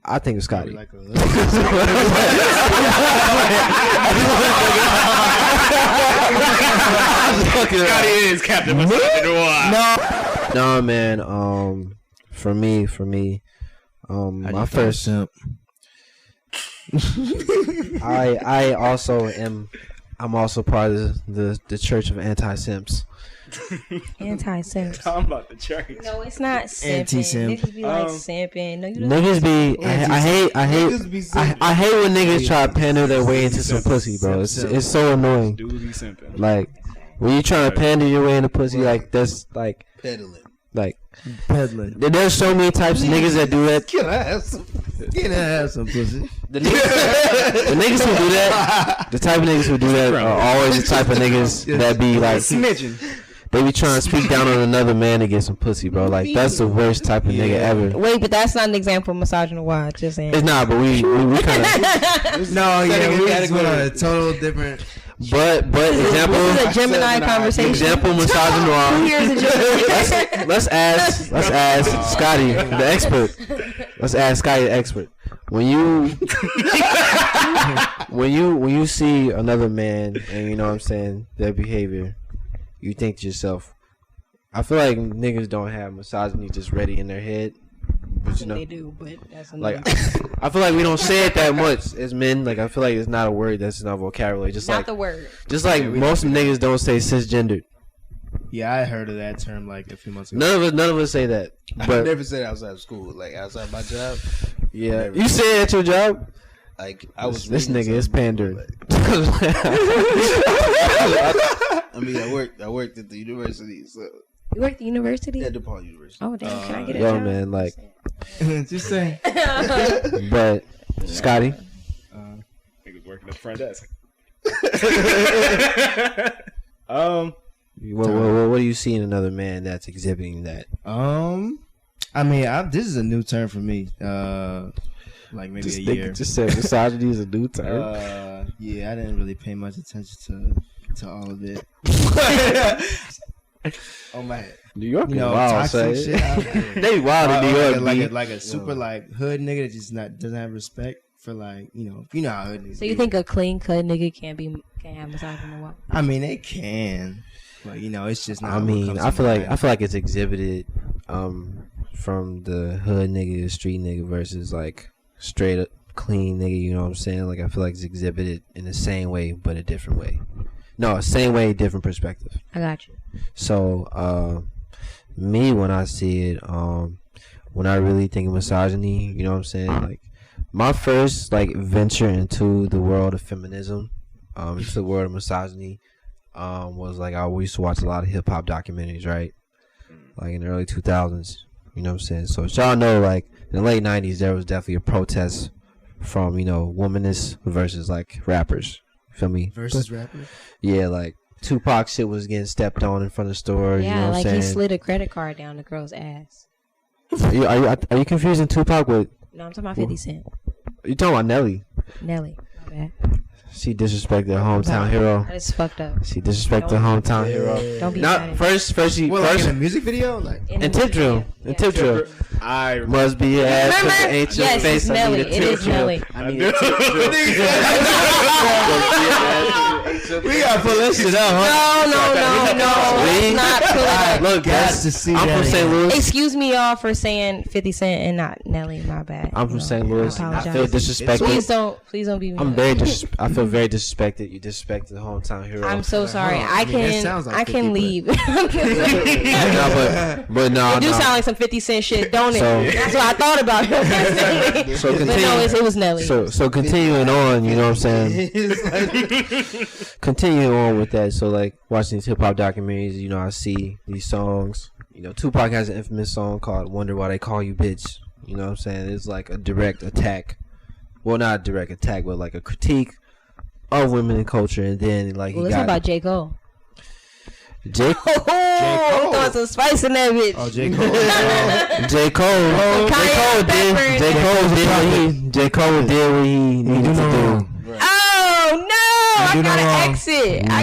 I think it's Scotty. Scotty is Captain Misogynoir. No, man. For me. My first simp. I also am. I'm also part of the Church of Anti-Simps. Anti-simps. Talking about the church. No, it's not simping. Anti-simp. Niggas be like simping. No, you don't. Niggas be. I hate when niggas try to pander their way into some pussy, bro. It's so annoying. Dude be simping. Like, when you trying to pander your way into pussy, like that's like peddling. Like peddling. There's so many types of niggas that do that. Can I have some pussy? The niggas who do that, the type of niggas who do that are always the type of niggas that be like snitching. They be trying to speak down on another man to get some pussy, bro. Like, that's the worst type of nigga ever. Wait, but that's not an example of misogynoir. Just saying. It's not, but we kind of. No, yeah, we gotta go on a total different. But example. This is a Gemini conversation. Example misogynoir. Who here is a Gemini? Let's ask Scotty, the expert. Let's ask Sky the expert. When you when you see another man and you know what I'm saying, their behavior, you think to yourself, I feel like niggas don't have misogyny just ready in their head. But, you know, they do, but that's like I feel like we don't say it that much as men. Like I feel like it's not a word that's in our vocabulary. Just not like the word. Just like most niggas don't say cisgendered. Yeah, I heard of that term like a few months ago. None of us say that. But I never said outside of school, like outside my job. Yeah, you say it at your job. Like I was. This nigga is pandering. I mean, I worked at the university, so. You work at the university? At DePaul University. Oh damn! Can I get a yo, job? man, like, just saying. But Scotty, niggas working at the front desk. what do you see in another man that's exhibiting that? I mean, this is a new term for me. Like maybe a year. Just said misogyny is a new term. Yeah, I didn't really pay much attention to all of it. On my head. New York, you know, wild, toxic shit. They wild in New York, like a super like hood nigga that just doesn't have respect for like you know how hood niggas. So you think a clean cut nigga can't have misogyny? I mean, they can, but you know, it's just not. I mean, I feel like it's exhibited from the hood nigga to street nigga versus like straight up clean nigga. You know what I'm saying? Like I feel like it's exhibited in the same way but a different way. No, same way, different perspective. I got you. So, me when I see it, when I really think of misogyny, you know what I'm saying? Like, my first like venture into the world of feminism, into the world of misogyny, was like I used to watch a lot of hip hop documentaries, right? Like in the early 2000s, you know what I'm saying? So y'all know, like in the late 90s, there was definitely a protest from womanists versus like rappers. Feel me? Versus rappers? Yeah, like Tupac shit was getting stepped on in front of stores. Yeah, you know what like I'm he saying? slid a credit card down the girl's ass. Are you confusing Tupac with? No, I'm talking about 50 Cent. You talking about Nelly? Nelly, my bad. She disrespected hometown hero. That is fucked up. She disrespected hometown hero. Don't be Not first. Like in a music video, like in tip drill. In tip drill. I must be your ass. Remember? Ain't your Yes, face. it's Nelly. It is Nelly. I mean, tip drill. We gotta pull that shit up, huh? No. Let's not pull it up. Look, guys, to see I'm that from St. Louis. Excuse me, y'all, for saying 50 Cent and not Nelly. My bad. I'm from St. Louis. I I feel apologize. disrespected. Please don't be mean. I feel very disrespected. You disrespected the hometown hero. I'm so sorry. I mean, that sounds like I 50, can but- leave. No, but no, It do no. sound like some 50 Cent shit, don't it? So- That's what I thought about it. So But continue. no, it was Nelly. So continuing on, you know what I'm saying? Continuing on with that, so like watching these hip hop documentaries, you know, I see these songs. You know, Tupac has an infamous song called "Wonder Why They Call You Bitch." You know what I'm saying? It's like a direct attack. Well, not a direct attack, but like a critique of women in culture. And then like Well, let's talk about J. Cole. J. Oh, throwing some spice in that bitch. Oh, J. Cole. J. Cole. J. Cole did what he needed to do. Oh no! I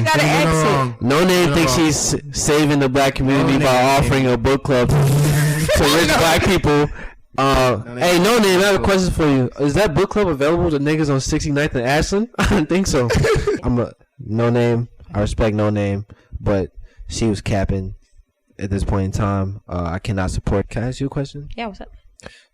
gotta exit. No name thinks she's saving the black community by offering a book club to rich black people. Hey, no name. I have a question for you. Is that book club available to niggas on 69th and Ashland? I don't think so. I'm a no name. I respect no name, but she was capping at this point in time. I cannot support. Can I ask you a question? Yeah, what's up?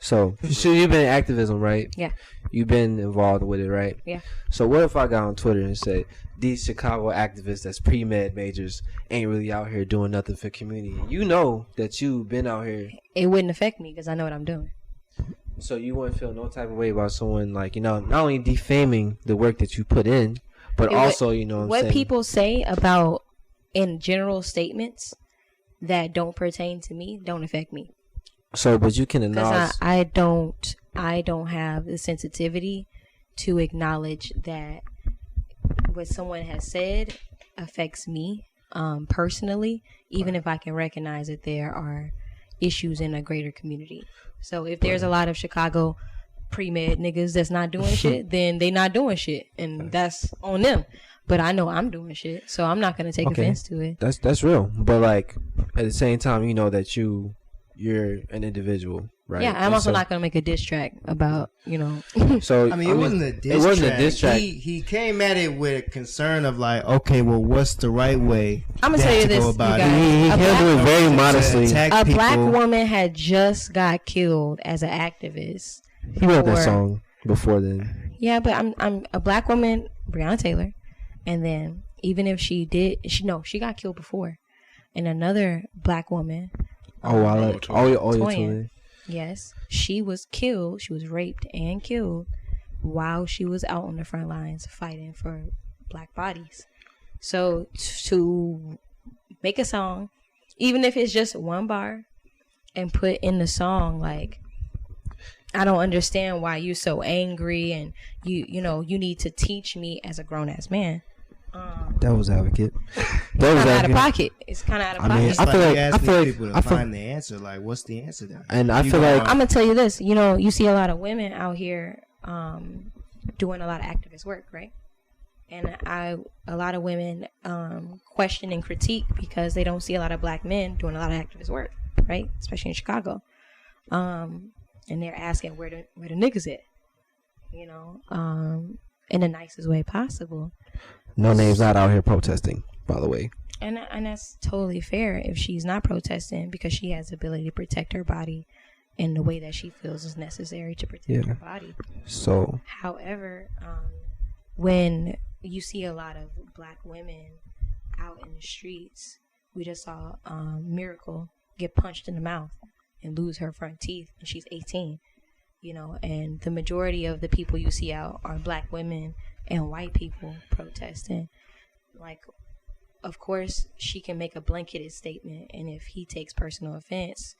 So you've been in activism, right? Yeah. You've been involved with it, right? Yeah. So what if I got on Twitter and said these Chicago activists that's pre-med majors ain't really out here doing nothing for community? You know that you've been out here. It wouldn't affect me because I know what I'm doing. So you wouldn't feel no type of way about someone like, not only defaming the work that you put in, but also, what people say about in general statements that don't pertain to me don't affect me. So, but you can acknowledge. Because I don't have the sensitivity to acknowledge that what someone has said affects me personally, even if I can recognize that there are issues in a greater community. So if there's a lot of Chicago pre-med niggas that's not doing shit, then they not doing shit, and that's on them. But I know I'm doing shit, so I'm not gonna take offense to it. That's real. But like at the same time, you know that you you're an individual, right? Yeah, I'm And also so- not gonna make a diss track about So I mean, it wasn't a diss It wasn't track. a diss track. He came at it with a concern of like, okay, well, what's the right way? I'm gonna tell you to this, go you about guys. He A handled it black- very To modestly. attack A people. black woman had just got killed as an activist. He wrote that for- song before then. Yeah, but I'm a black woman, Breonna Taylor, and then even if she got killed before, and another black woman. Toyin. Yes, she was killed. She was raped and killed while she was out on the front lines fighting for black bodies. So to make a song, even if it's just one bar, and put in the song like, I don't understand why you're so angry, and you need to teach me as a grown ass man. Devil's advocate. Kind of out of pocket. It's kind of out of pocket. It's like you asking I feel people to find the answer. Like, what's the answer then? And I You feel go like on- I'm gonna tell you this. You see a lot of women out here doing a lot of activist work, right? And a lot of women question and critique because they don't see a lot of black men doing a lot of activist work, right? Especially in Chicago. And they're asking where the niggas at, in the nicest way possible. No Name's not out here protesting, by the way. And that's totally fair if she's not protesting, because she has the ability to protect her body in the way that she feels is necessary to protect her body. So, However, when you see a lot of black women out in the streets, we just saw Miracle get punched in the mouth and lose her front teeth, and she's 18. And the majority of the people you see out are black women and white people protesting. Like, of course, she can make a blanketed statement, and if he takes personal offense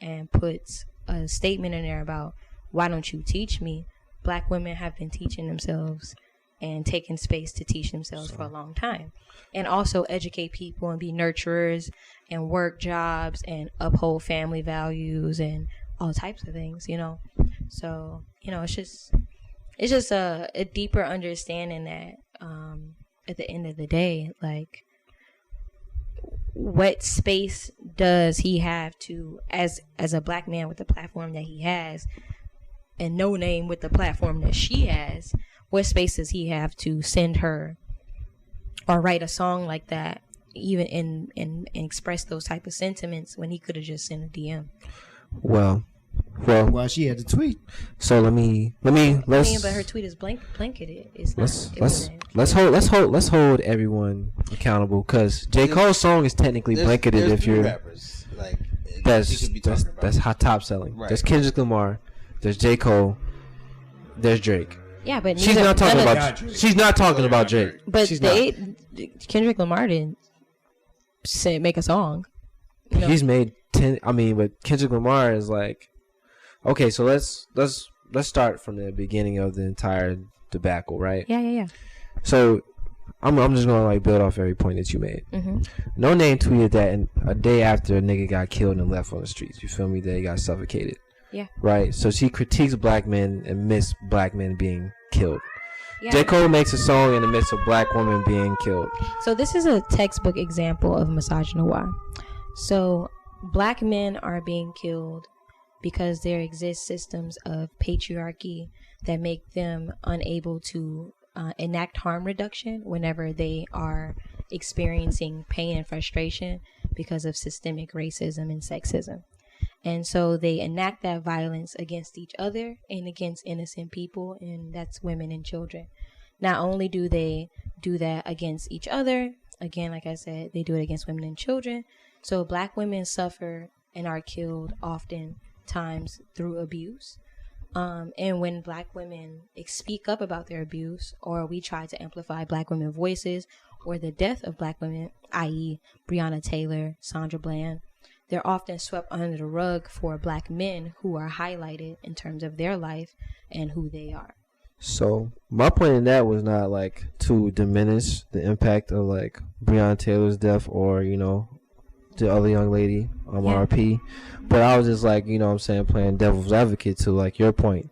and puts a statement in there about, why don't you teach me? Black women have been teaching themselves and taking space to teach themselves for a long time, and also educate people and be nurturers and work jobs and uphold family values and all types of things, So, it's just a deeper understanding that at the end of the day, like, what space does he have to, as a black man with the platform that he has, and No Name with the platform that she has, what space does he have to send her or write a song like that, even and express those type of sentiments, when he could have just sent a DM? well, Well, she had to tweet. so let's But her tweet is blanketed. It's not. let's hold everyone accountable, because J. Cole's song is technically blanketed. There's If three you're rappers, like, you could be talking about. that's hot top selling. Right. There's Kendrick Lamar, there's J. Cole, there's Drake. Yeah, but She's not talking none of- about. She's not talking about Drake. But she's Kendrick Lamar didn't make a song. He's made 10. I mean, but Kendrick Lamar is like, okay. So let's start from the beginning of the entire debacle, right? Yeah. So I'm just gonna like build off every point that you made. Mm-hmm. No Name tweeted that a day after a nigga got killed and left on the streets. You feel me? That he got suffocated. Yeah. Right. So she critiques black men and miss black men being killed. Yeah. J. Cole makes a song in the midst of black women being killed. So this is a textbook example of misogynoir. So black men are being killed because there exist systems of patriarchy that make them unable to enact harm reduction whenever they are experiencing pain and frustration because of systemic racism and sexism. And so they enact that violence against each other and against innocent people, and that's women and children. Not only do they do that against each other, again, like I said, they do it against women and children. So black women suffer and are killed oftentimes through abuse. And when black women speak up about their abuse, or we try to amplify black women voices, or the death of black women, i.e. Breonna Taylor, Sandra Bland, they're often swept under the rug for black men who are highlighted in terms of their life and who they are. So my point in that was not like to diminish the impact of like Breonna Taylor's death, or the other young lady on RP, but I was just like, what I'm saying, playing devil's advocate to like your point,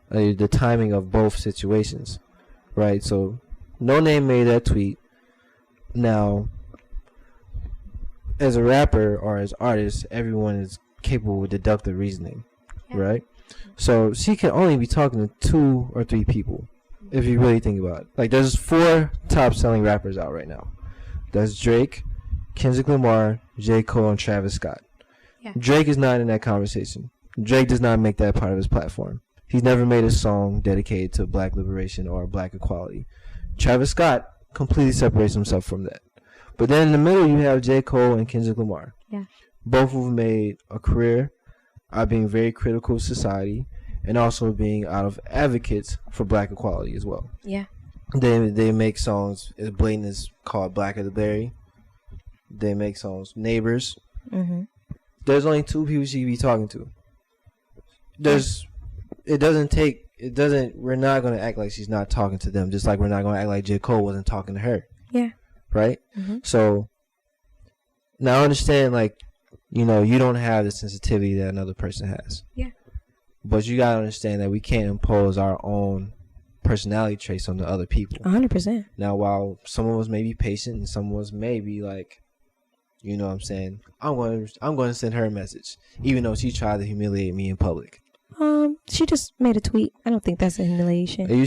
the timing of both situations, right? So No Name made that tweet. Now, as a rapper or as artist, everyone is capable of deductive reasoning, Yeah. right? So she can only be talking to 2 or 3 people, if you really think about it. Like, there's 4 top-selling rappers out right now. That's Drake, Kendrick Lamar, J. Cole, and Travis Scott. Yeah. Drake is not in that conversation. Drake does not make that part of his platform. He's never made a song dedicated to black liberation or black equality. Travis Scott completely separates himself from that. But then in the middle, you have J. Cole and Kendrick Lamar. Yeah. Both of them made a career out of being very critical of society and also being out of advocates for black equality as well. Yeah. They make songs as blatant as called Black of the Berry. They make songs Neighbors. Mm-hmm. There's only 2 people she could be talking to. We're not going to act like she's not talking to them, just like we're not going to act like J. Cole wasn't talking to her. Yeah. Right? Mm-hmm. So, now I understand, like, you don't have the sensitivity that another person has. Yeah. But you got to understand that we can't impose our own personality traits on the other people. 100%. Now, while some of us may be patient and some of us may be like, you know what I'm saying, I'm going to send her a message, even though she tried to humiliate me in public. She just made a tweet. I don't think that's a humiliation. Have you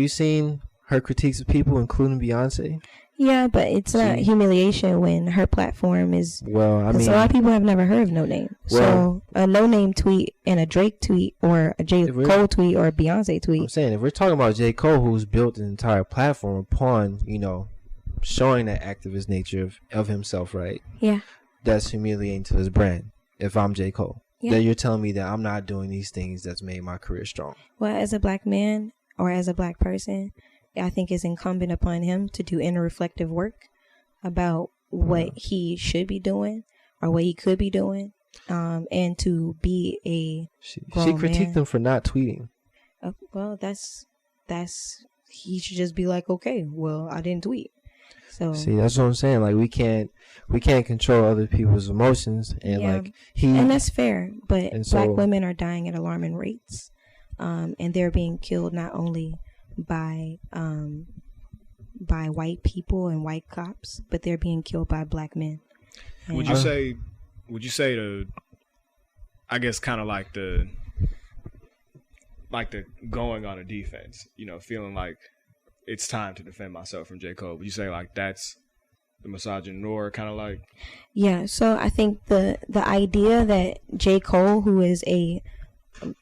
seen her critiques of people, including Beyonce? Yeah, but it's not humiliation when her platform is. Well, I mean, a lot of people have never heard of No Name. So a No Name tweet and a Drake tweet or a J. Cole tweet or a Beyonce tweet. I'm saying, if we're talking about J. Cole, who's built an entire platform upon, showing that activist nature of himself, right? Yeah. That's humiliating to his brand. If I'm J. Cole, yeah. Then you're telling me that I'm not doing these things that's made my career strong. Well, as a black man or as a black person, I think it's incumbent upon him to do inner reflective work about what he should be doing or what he could be doing, and to be a She critiqued him for not tweeting. Well, that's he should just be like, okay, well, I didn't tweet. So see, that's what I'm saying. Like, we can't control other people's emotions, and and that's fair. But black women are dying at alarming rates, and they're being killed not only by white people and white cops, but they're being killed by black men. And Would you say I guess kind of like the going on a defense, feeling like it's time to defend myself from J. Cole. Would you say like that's the misogynoir kind of like? Yeah, so I think the idea that J. Cole, who is a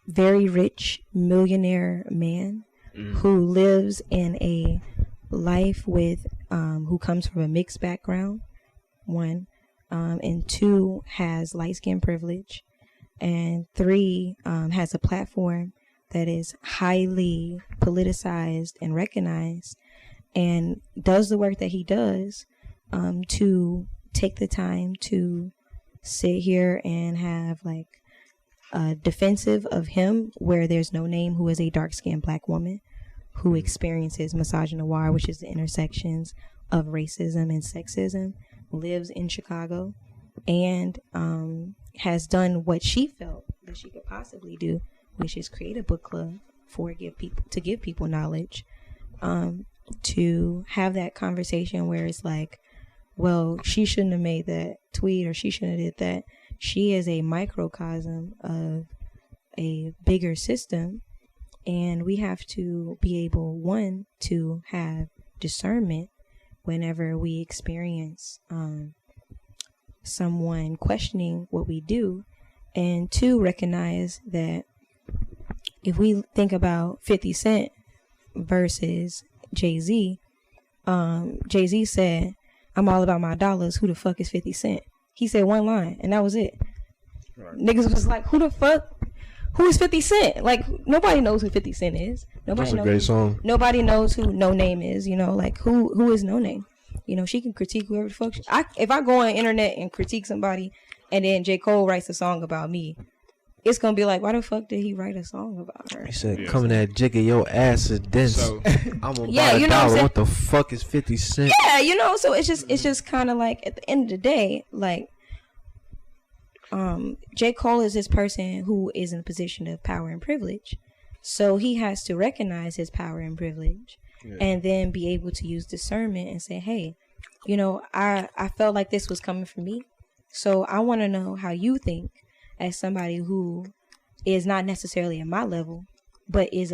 very rich millionaire man who lives in a life with who comes from a mixed background, 1, and 2 has light skin privilege, and 3 has a platform that is highly politicized and recognized, and does the work that he does, to take the time to sit here and have like a defensive of him, where there's No Name, who is a dark-skinned black woman who experiences misogynoir, which is the intersections of racism and sexism, lives in Chicago, and has done what she felt that she could possibly do, which is create a book club to give people knowledge, to have that conversation where it's like, well, she shouldn't have made that tweet or she shouldn't have did that. She is a microcosm of a bigger system, and we have to be able, 1, to have discernment whenever we experience someone questioning what we do, and 2, recognize that if we think about 50 Cent versus Jay-Z, Jay-Z said, "I'm all about my dollars. Who the fuck is 50 Cent?" He said one line, and that was it. Right. Niggas was like, who the fuck? Who is 50 Cent? Like, nobody knows who 50 Cent is. Nobody That's a great song. Nobody knows who No Name is. Like, who is No Name? She can critique whoever the fuck. If I go on the internet and critique somebody, and then J. Cole writes a song about me, it's gonna be like, why the fuck did he write a song about her? He said, "Coming at jigger, your ass is dense." So, I'm gonna buy a dollar. What the fuck is 50 Cent? Yeah, so it's just kind of like, at the end of the day, like, J. Cole is this person who is in a position of power and privilege, so he has to recognize his power and privilege, and then be able to use discernment and say, hey, I felt like this was coming from me, so I want to know how you think. as somebody who is not necessarily at my level, but is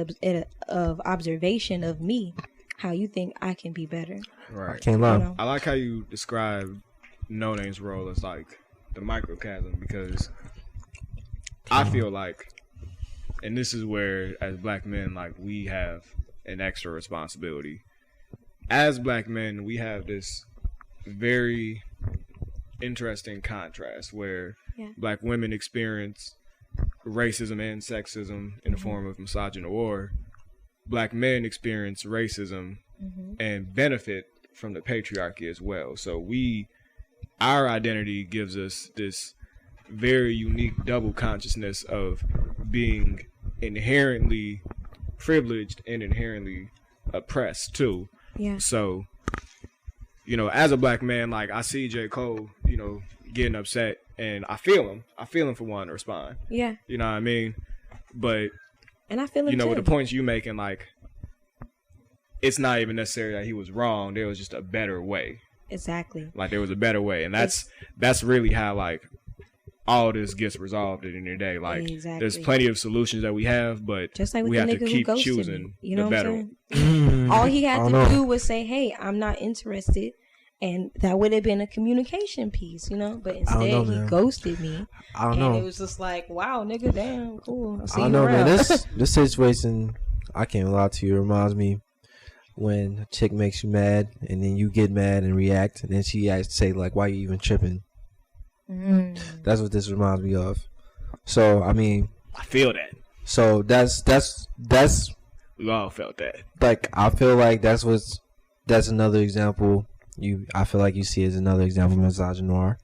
of observation of me, how you think I can be better. Right. Can't lie. You know? I like how you describe No Name's role as like the microcosm, because I feel like, and this is where as black men, like, we have an extra responsibility. As black men, we have this very interesting contrast where black women experience racism and sexism in the form of misogynoir. Black men experience racism and benefit from the patriarchy as well. So our identity gives us this very unique double consciousness of being inherently privileged and inherently oppressed too. Yeah. So, you know, as a black man, like, I see J. Cole, you know, getting upset, and I feel him. I feel him for wanting to respond. Yeah. You know what I mean? But, and I feel him you know, too. with the points you making, like, it's not even necessary that he was wrong. There was just a better way. Exactly. Like, there was a better way. And that's really how, like, all this gets resolved at the end of the day. Like, there's plenty of solutions that we have, but just like with we the have nigga to keep who ghosted choosing me. You know the what better I'm saying? All he had to do was say, hey, I'm not interested. And that would have been a communication piece, you know? But instead, he ghosted me. I don't know. And it was just like, wow, nigga, damn, cool. I'll see I don't you know, around. man. This situation, I can't lie to you, reminds me when a chick makes you mad, and then you get mad and react, and then she has to say, like, why you even tripping? That's what this reminds me of. So, I mean, I feel that. So that's we all felt that. Like, I feel like that's another example. I feel like you see as another example of misogynoir.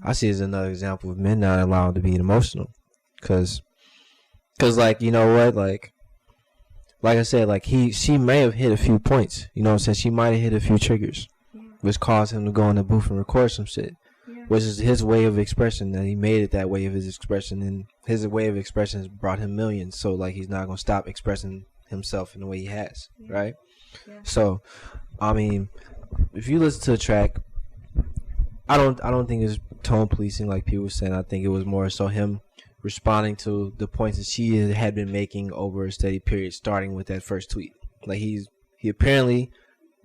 I see it as another example of men not allowed to be emotional, cause like, you know what, like I said, like, she may have hit a few points, you know what I'm saying? She might have hit a few triggers, which caused him to go in the booth and record some shit, which is his way of expression, and he made it that way of his expression, and his way of expression has brought him millions. So, like, he's not gonna stop expressing himself in the way he has, right? So, I mean, if you listen to the track, I don't think it's tone policing like people were saying. I think it was more so him responding to the points that she had been making over a steady period, starting with that first tweet. Like, he apparently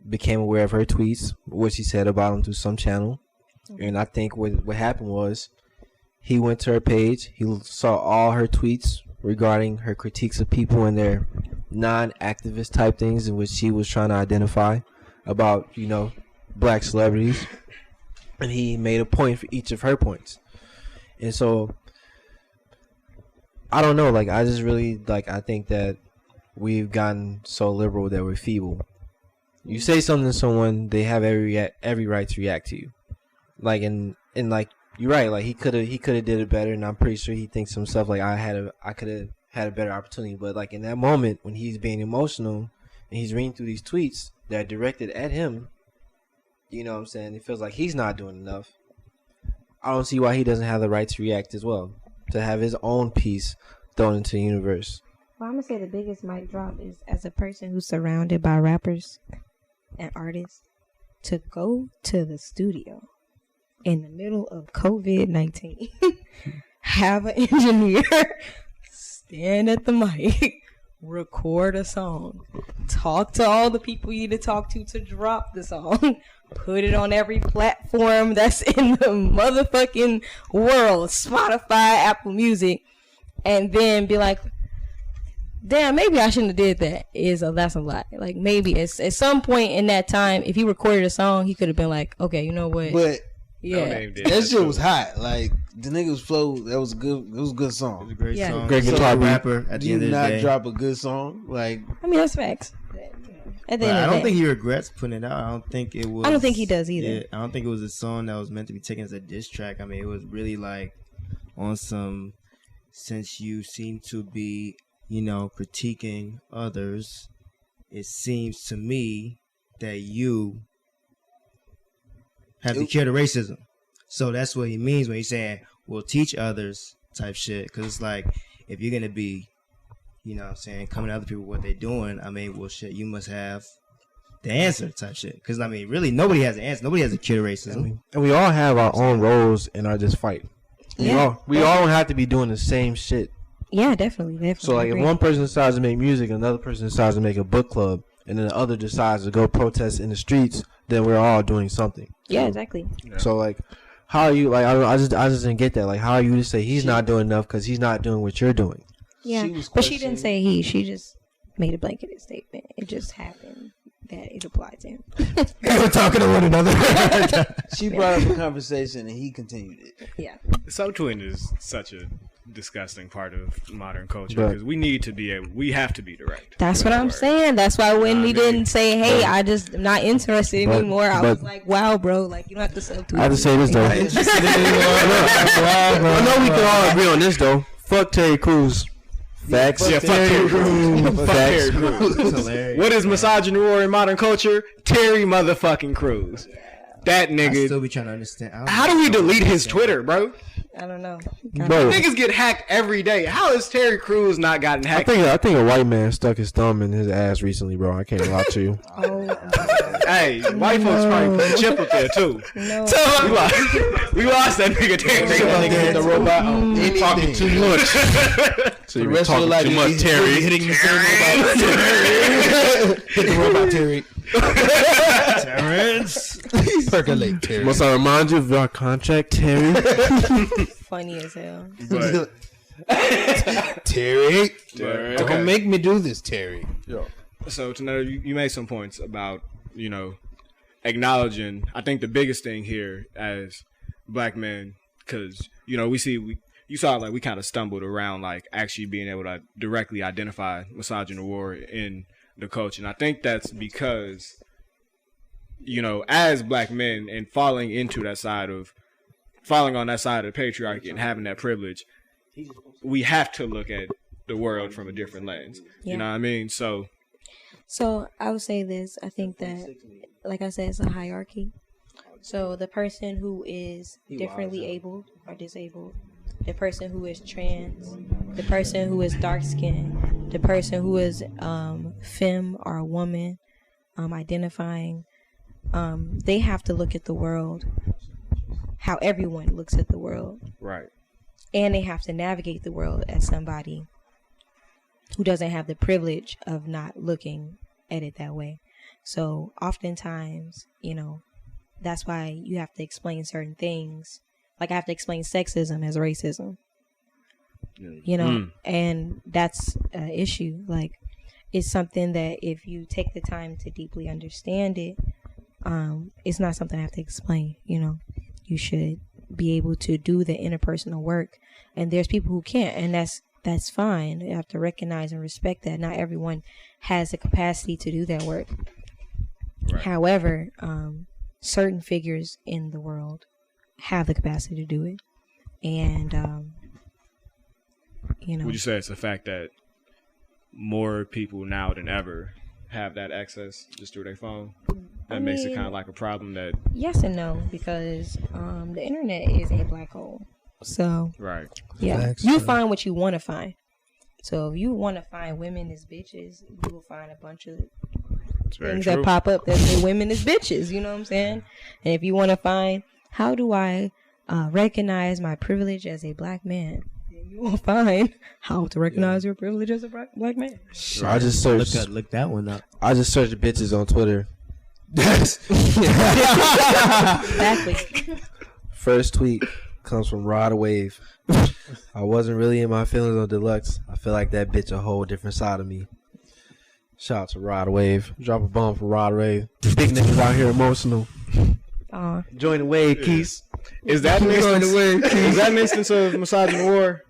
became aware of her tweets, what she said about him through some channel, and I think what happened was he went to her page, he saw all her tweets regarding her critiques of people and their non-activist type things in which she was trying to identify about, you know, black celebrities, and he made a point for each of her points. And so I don't know, like, I just really, like, I think that we've gotten so liberal that we're feeble. You say something to someone, they have every right to react to you. Like, and like, you're right, like, he could have did it better, and I'm pretty sure he thinks to himself, like, I could have had a better opportunity. But, like, in that moment when he's being emotional and he's reading through these tweets that are directed at him, you know what I'm saying, it feels like he's not doing enough. I don't see why he doesn't have the right to react as well, to have his own piece thrown into the universe. Well, I'm gonna say the biggest mic drop is, as a person who's surrounded by rappers and artists, to go to the studio in the middle of COVID-19, have an engineer stand at the mic, record a song, talk to all the people you need to talk to drop the song, put it on every platform that's in the motherfucking world, Spotify, Apple Music, and then be like, damn, maybe I shouldn't have did that. That's a lot. Like, maybe at some point in that time, if he recorded a song, he could have been like, okay, you know what? But yeah, that shit was hot. Like, the nigga's flow, that was good. It was a good song. It was a great song. Great guitar rapper. At the end of the day, do not drop a good song. Like, I mean, that's facts. At the end of the I don't day. think he regrets putting it out. I don't think it was. I don't think he does either. Yeah, I don't think it was a song that was meant to be taken as a diss track. I mean, it was really like on some, since you seem to be, you know, critiquing others, it seems to me that you have the cure to racism. So that's what he means when he's saying, we'll teach others type shit. Because it's like, if you're going to be, you know what I'm saying, coming to other people what they're doing, I mean, well, shit, you must have the answer type shit. Because, I mean, really, nobody has an answer. Nobody has a cure to racism. And we all have our own roles in our this fight. We all don't have to be doing the same shit. Yeah, definitely. So like, if one person decides to make music, another person decides to make a book club, and then the other decides to go protest in the streets, then we're all doing something. Yeah, exactly. So like, how are you? Like, I just didn't get that. Like, how are you to say he's not doing enough because he's not doing what you're doing? Yeah, but she didn't say he. She just made a blanketed statement. It just happened that it applied to him. They were talking to one another. She brought up a conversation and he continued it. Yeah. Subtweeting is such a disgusting part of modern culture because we have to be direct. That's what I'm saying. That's why when he didn't say, "Hey, I just am not interested anymore," I was like, "Wow, bro! Like you don't have to subtweet." I have to say this though. I know we can all agree on this though. Fuck Terry Crews. Facts. Yeah, fuck Terry Crews. Facts. What is misogynoir in modern culture? Terry motherfucking Crews. That nigga. I still be trying to understand. How do we delete his Twitter, bro? I don't know. Bro, Niggas get hacked every day. How has Terry Crews not gotten hacked? I think a white man stuck his thumb in his ass recently, bro. I can't lie to you. Hey, white folks probably put a chip up there too. No. We lost that nigga Terry. The robot Talking too much. So you been talking too much, Terry. Hitting the same robot. Hit the robot, Terry. Terrence. Percolate, Terry. Must I remind you of our contract, Terry? Funny as hell. But, Terry. okay. Don't make me do this, Terry. So tonight you made some points about, acknowledging. I think the biggest thing here as black men, because you saw like we kind of stumbled around like actually being able to directly identify misogynoir in the culture, and I think that's because as black men and falling on that side of the patriarchy and having that privilege, we have to look at the world from a different lens. Yeah. You know what I mean? So I would say this. I think that, like I said, it's a hierarchy. So the person who is differently abled or disabled, the person who is trans, the person who is dark skinned, the person who is femme or a woman identifying, they have to look at the world how everyone looks at the world. right. And they have to navigate the world as somebody who doesn't have the privilege of not looking at it that way. So oftentimes, that's why you have to explain certain things. Like I have to explain sexism as racism, and that's an issue. Like it's something that if you take the time to deeply understand it, it's not something I have to explain. You should be able to do the interpersonal work, and there's people who can't, and that's fine. You have to recognize and respect that not everyone has the capacity to do that work. Right. However, certain figures in the world have the capacity to do it, and would you say it's the fact that more people now than ever have that access just through their phone that makes it kind of like a problem? That yes and no, because the internet is a black hole. So right, yeah, you find what you want to find. So if you want to find women as bitches, you will find a bunch of things that pop up that say women as bitches. You know what I'm saying? And if you want to find how do I recognize my privilege as a black man, then you will find how to recognize your privilege as a black man. Sure. I just searched. Look that one up. I just searched bitches on Twitter. Exactly. First tweet comes from Rod Wave. I wasn't really in my feelings on Deluxe. I feel like that bitch a whole different side of me. Shout out to Rod Wave. Drop a bomb for Rod Wave. Big niggas out here emotional. Join the wave, Keys. Is that an instance of misogynoir?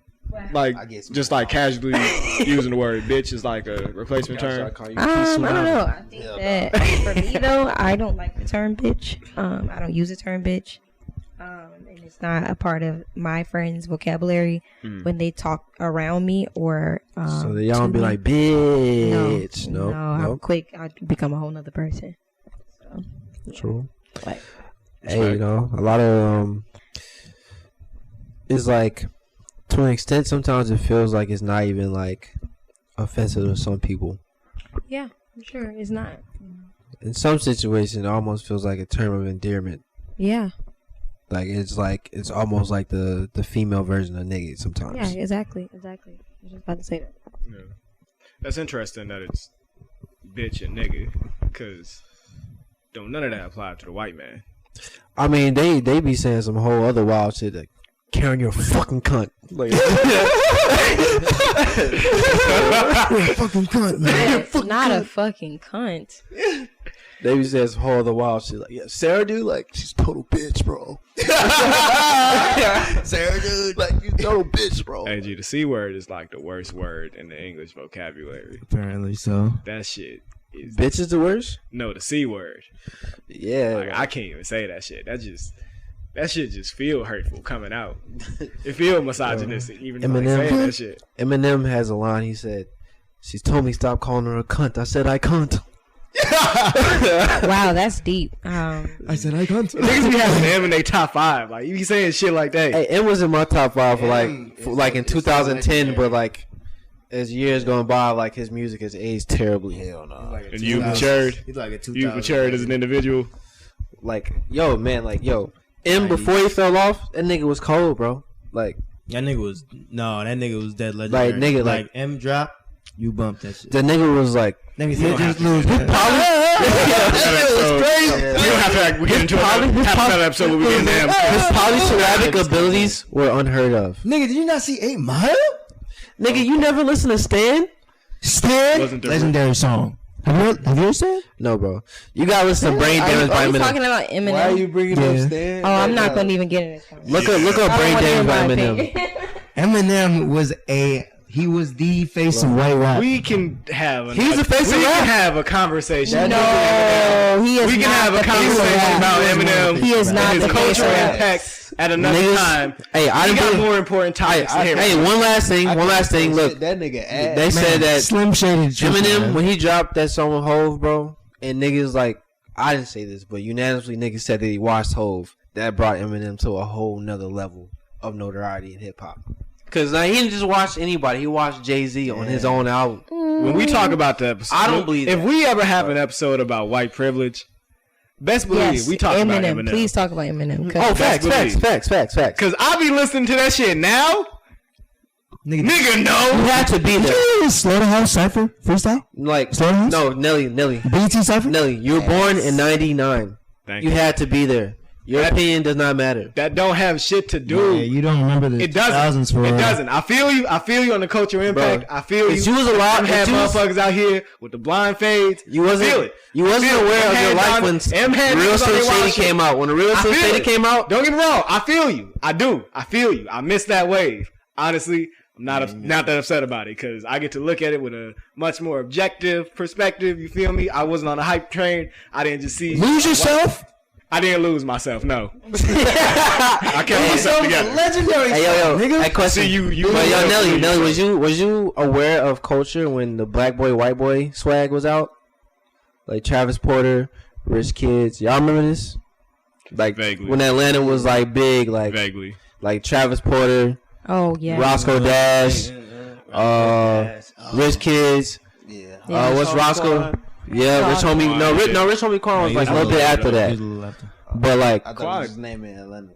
Like just like casually using the word bitch is like a replacement term. I don't know. I think that for me though, I don't like the term bitch. I don't use the term bitch. And it's not a part of my friends' vocabulary when they talk around me or. So that y'all don't be like bitch. No. I'm quick. I become a whole nother person. So, yeah. True. But, hey, a lot of it's like to an extent sometimes it feels like it's not even like offensive to some people. Yeah, sure, it's not. In some situations, it almost feels like a term of endearment. Yeah. Like it's almost like the female version of nigga sometimes. Yeah, exactly. I was just about to say that. Yeah. That's interesting that it's bitch and nigga, because don't none of that apply to the white man. I mean, they be saying some whole other wild shit like Karen, you're a fucking cunt. Like, you're a fucking cunt, man. Not a fucking cunt. They be saying some whole other wild shit like, yeah, Sarah, dude, like she's a total bitch, bro. Sarah, dude, like you total bitch, bro. Hey, G, the C word is like the worst word in the English vocabulary. Apparently so. That shit is Bitch is the worst. no the C word. Yeah, Like I can't even say that shit. That shit just feel hurtful coming out. It feel misogynistic, even though they saying that shit. Eminem has a line. He said, "She's told me stop calling her a cunt. I said I can't." Wow, that's deep. I said I can't. Niggas be having them in their top 5. Like you be saying shit like that. Hey, M was in my top 5 for like in 2010, but like as years going by, like his music has aged terribly. Hell no. Like And you've matured. He's like a 2000. You've matured as an individual. Like yo, man, like yo, M before he fell off, that nigga was cold, bro. Like That nigga was dead legendary. Like, nigga, like M drop, you bumped that shit. the nigga was like. Nigga, You don't have to- lose. We don't have to get into another episode where we get them. His polysyllabic abilities were unheard of. Nigga, did you not see 8 Mile? Nigga, you never listen to Stan? Stan, Wasn't the- legendary song. Have you ever seen? No, bro. You gotta listen to Brain Damage by Are you Eminem. talking about Eminem? Why are you bringing Yeah. up Stan? Oh, I'm not going to even get in this conversation. Look up I Brain don't Damage by wanna hear my Eminem. opinion. Eminem was he was the face of white rap. We can have He's the face of we rap. can have a conversation. No, he is We can not have the a face of conversation rap. about Eminem. He is not and the his face of cultural rap. impact at another Niggas- time. Hey, I We didn't got believe- more important topics to hear. Hey, one last thing. Look, that nigga ass. they said that Slim Shady Eminem, when he dropped that song with Hove, bro, and niggas like, I didn't say this, but unanimously niggas said that he watched Hove. That brought Eminem to a whole nother level of notoriety in hip hop. Cause he didn't just watch anybody; he watched Jay-Z on his own album. When we talk about the episode, I don't believe if that. we ever have an episode about white privilege, best believe Yes, we talk about Eminem. Please talk about Eminem. 'cause- Oh, facts. Cause I be listening to that shit now. Nigga, You no. had to be there. Slaughterhouse Cypher freestyle. Like, Slaughterhouse? no, Nelly, BT Cypher. you were born in '99. Thank You you. had to be there. Your opinion does not matter. That don't have shit to do. Yeah, you don't remember the It doesn't. thousands for It doesn't. I feel you. I feel you on the cultural impact. Bro, I feel you. if you was alive- Them had if you was- motherfuckers out here with the blind fades. You wasn't. Feel it. You wasn't Feel it. aware of M your had life Don- when M had Real niggas on Slim their Shady wild shit. came out. When the Real I Slim feel Shady it. came out, Don't get me wrong. I feel you. I do. I feel you. I missed that wave. Honestly, I'm not that upset about it because I get to look at it with a much more objective perspective. You feel me? I wasn't on a hype train. I didn't just see. Lose yourself. I didn't lose myself. No. I kept myself together. Legendary. hey yo, nigga. I question See, you But yo, lose Nelly, yourself. was you aware of culture when the black boy, white boy swag was out? Like Travis Porter, Rich Kids. Y'all remember this? Like Vaguely. when Atlanta was like big, Vaguely. like Travis Porter, Oh yeah. Roscoe Dash, Rich Kids. Yeah. Yeah. What's Roscoe? Yeah, Rich Homie. Rich Homie Quan was like a little bit after that. But like, I thought it was his name in Atlanta.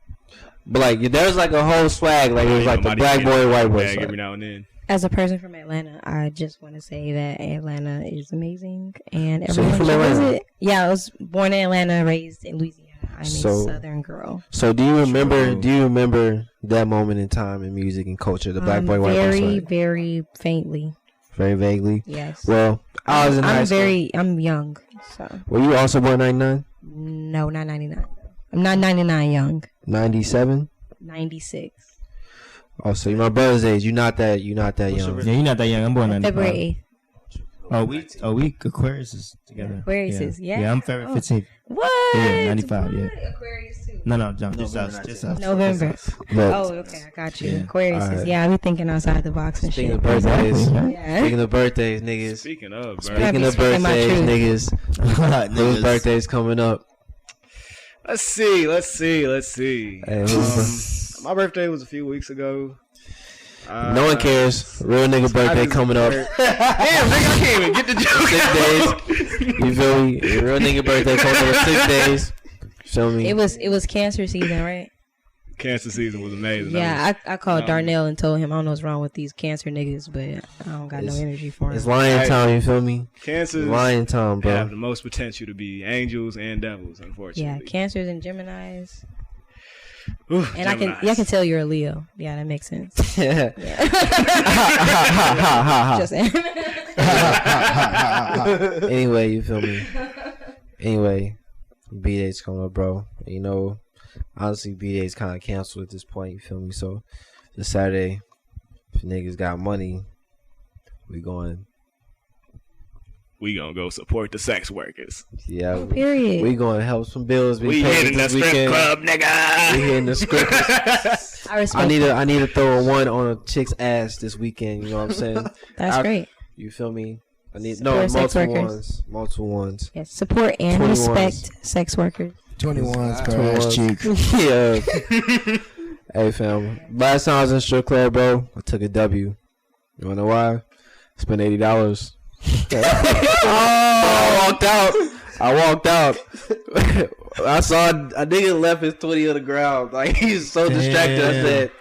but like, there's like a whole swag. Like it was like the black boy, white boy Every swag. now and then. As a person from Atlanta, I just want to say that Atlanta is amazing, and So you everyone from should Atlanta? visit. Yeah, I was born in Atlanta, raised in Louisiana. I'm So- a Southern girl. So do you remember that moment in time in music and culture, the black boy, white boy very, swag? very faintly. Very vaguely. Yes. Well, I was in high school. I'm young, so Were you also born 99? no, not 99. I'm not 99 young. 97? 96. Oh, so you're my brother's age. You're not that young. Yeah, you're not that young. I'm born in February 8th. we Aquarius is together. Aquarius is, yeah. Yeah, I'm February 15th. What? Yeah, 95, yeah. What? Aquarius too. No, just us. November. But Oh, okay, I got you. Yeah. Aquarius is, Alright. yeah, I be thinking outside the box and speaking shit. of birthdays, Yeah. speaking of birthdays, niggas. Speaking of, bro. Speaking of speaking my birthdays, truth. niggas. Whose birthday's coming up? Let's see. Hey, who's My birthday was a few weeks ago. no one cares. Real nigga birthday coming up. Damn, nigga, I can't even get the joke. 6 days. You feel me? Real nigga birthday coming up in 6 days. Show me. It was cancer season, right? Cancer season was amazing. Yeah, I called Darnell and told him I don't know what's wrong with these cancer niggas, but I don't got no energy for It's him. lion time, you feel me? Cancers lion time, bro. have the most potential to be angels and devils, unfortunately. Yeah, cancers and Geminis. Ooh, And Geminis. I can tell you're a Leo. Yeah, that makes sense. Yeah. Just saying. Anyway, you feel me? Anyway, B-Day's coming up, bro. You know, honestly, B-Day's kind of canceled at this point, you feel me? So, this Saturday, if niggas got money, we gonna go support the sex workers. Yeah. Period. We gonna help some bills. We hitting the strip club, nigga. We hitting the strip. I need to throw a one on a chick's ass this weekend. You know what I'm saying? That's great. You feel me? I need support multiple ones. Yes, support and 21s. respect sex workers. 21s per ass cheek. Yeah. Hey fam, last time I was in strip club, bro, I took a W. You wanna know why? Spent $80. I walked out. I saw a nigga left his 20 on the ground. Like, he's so distracted. I said,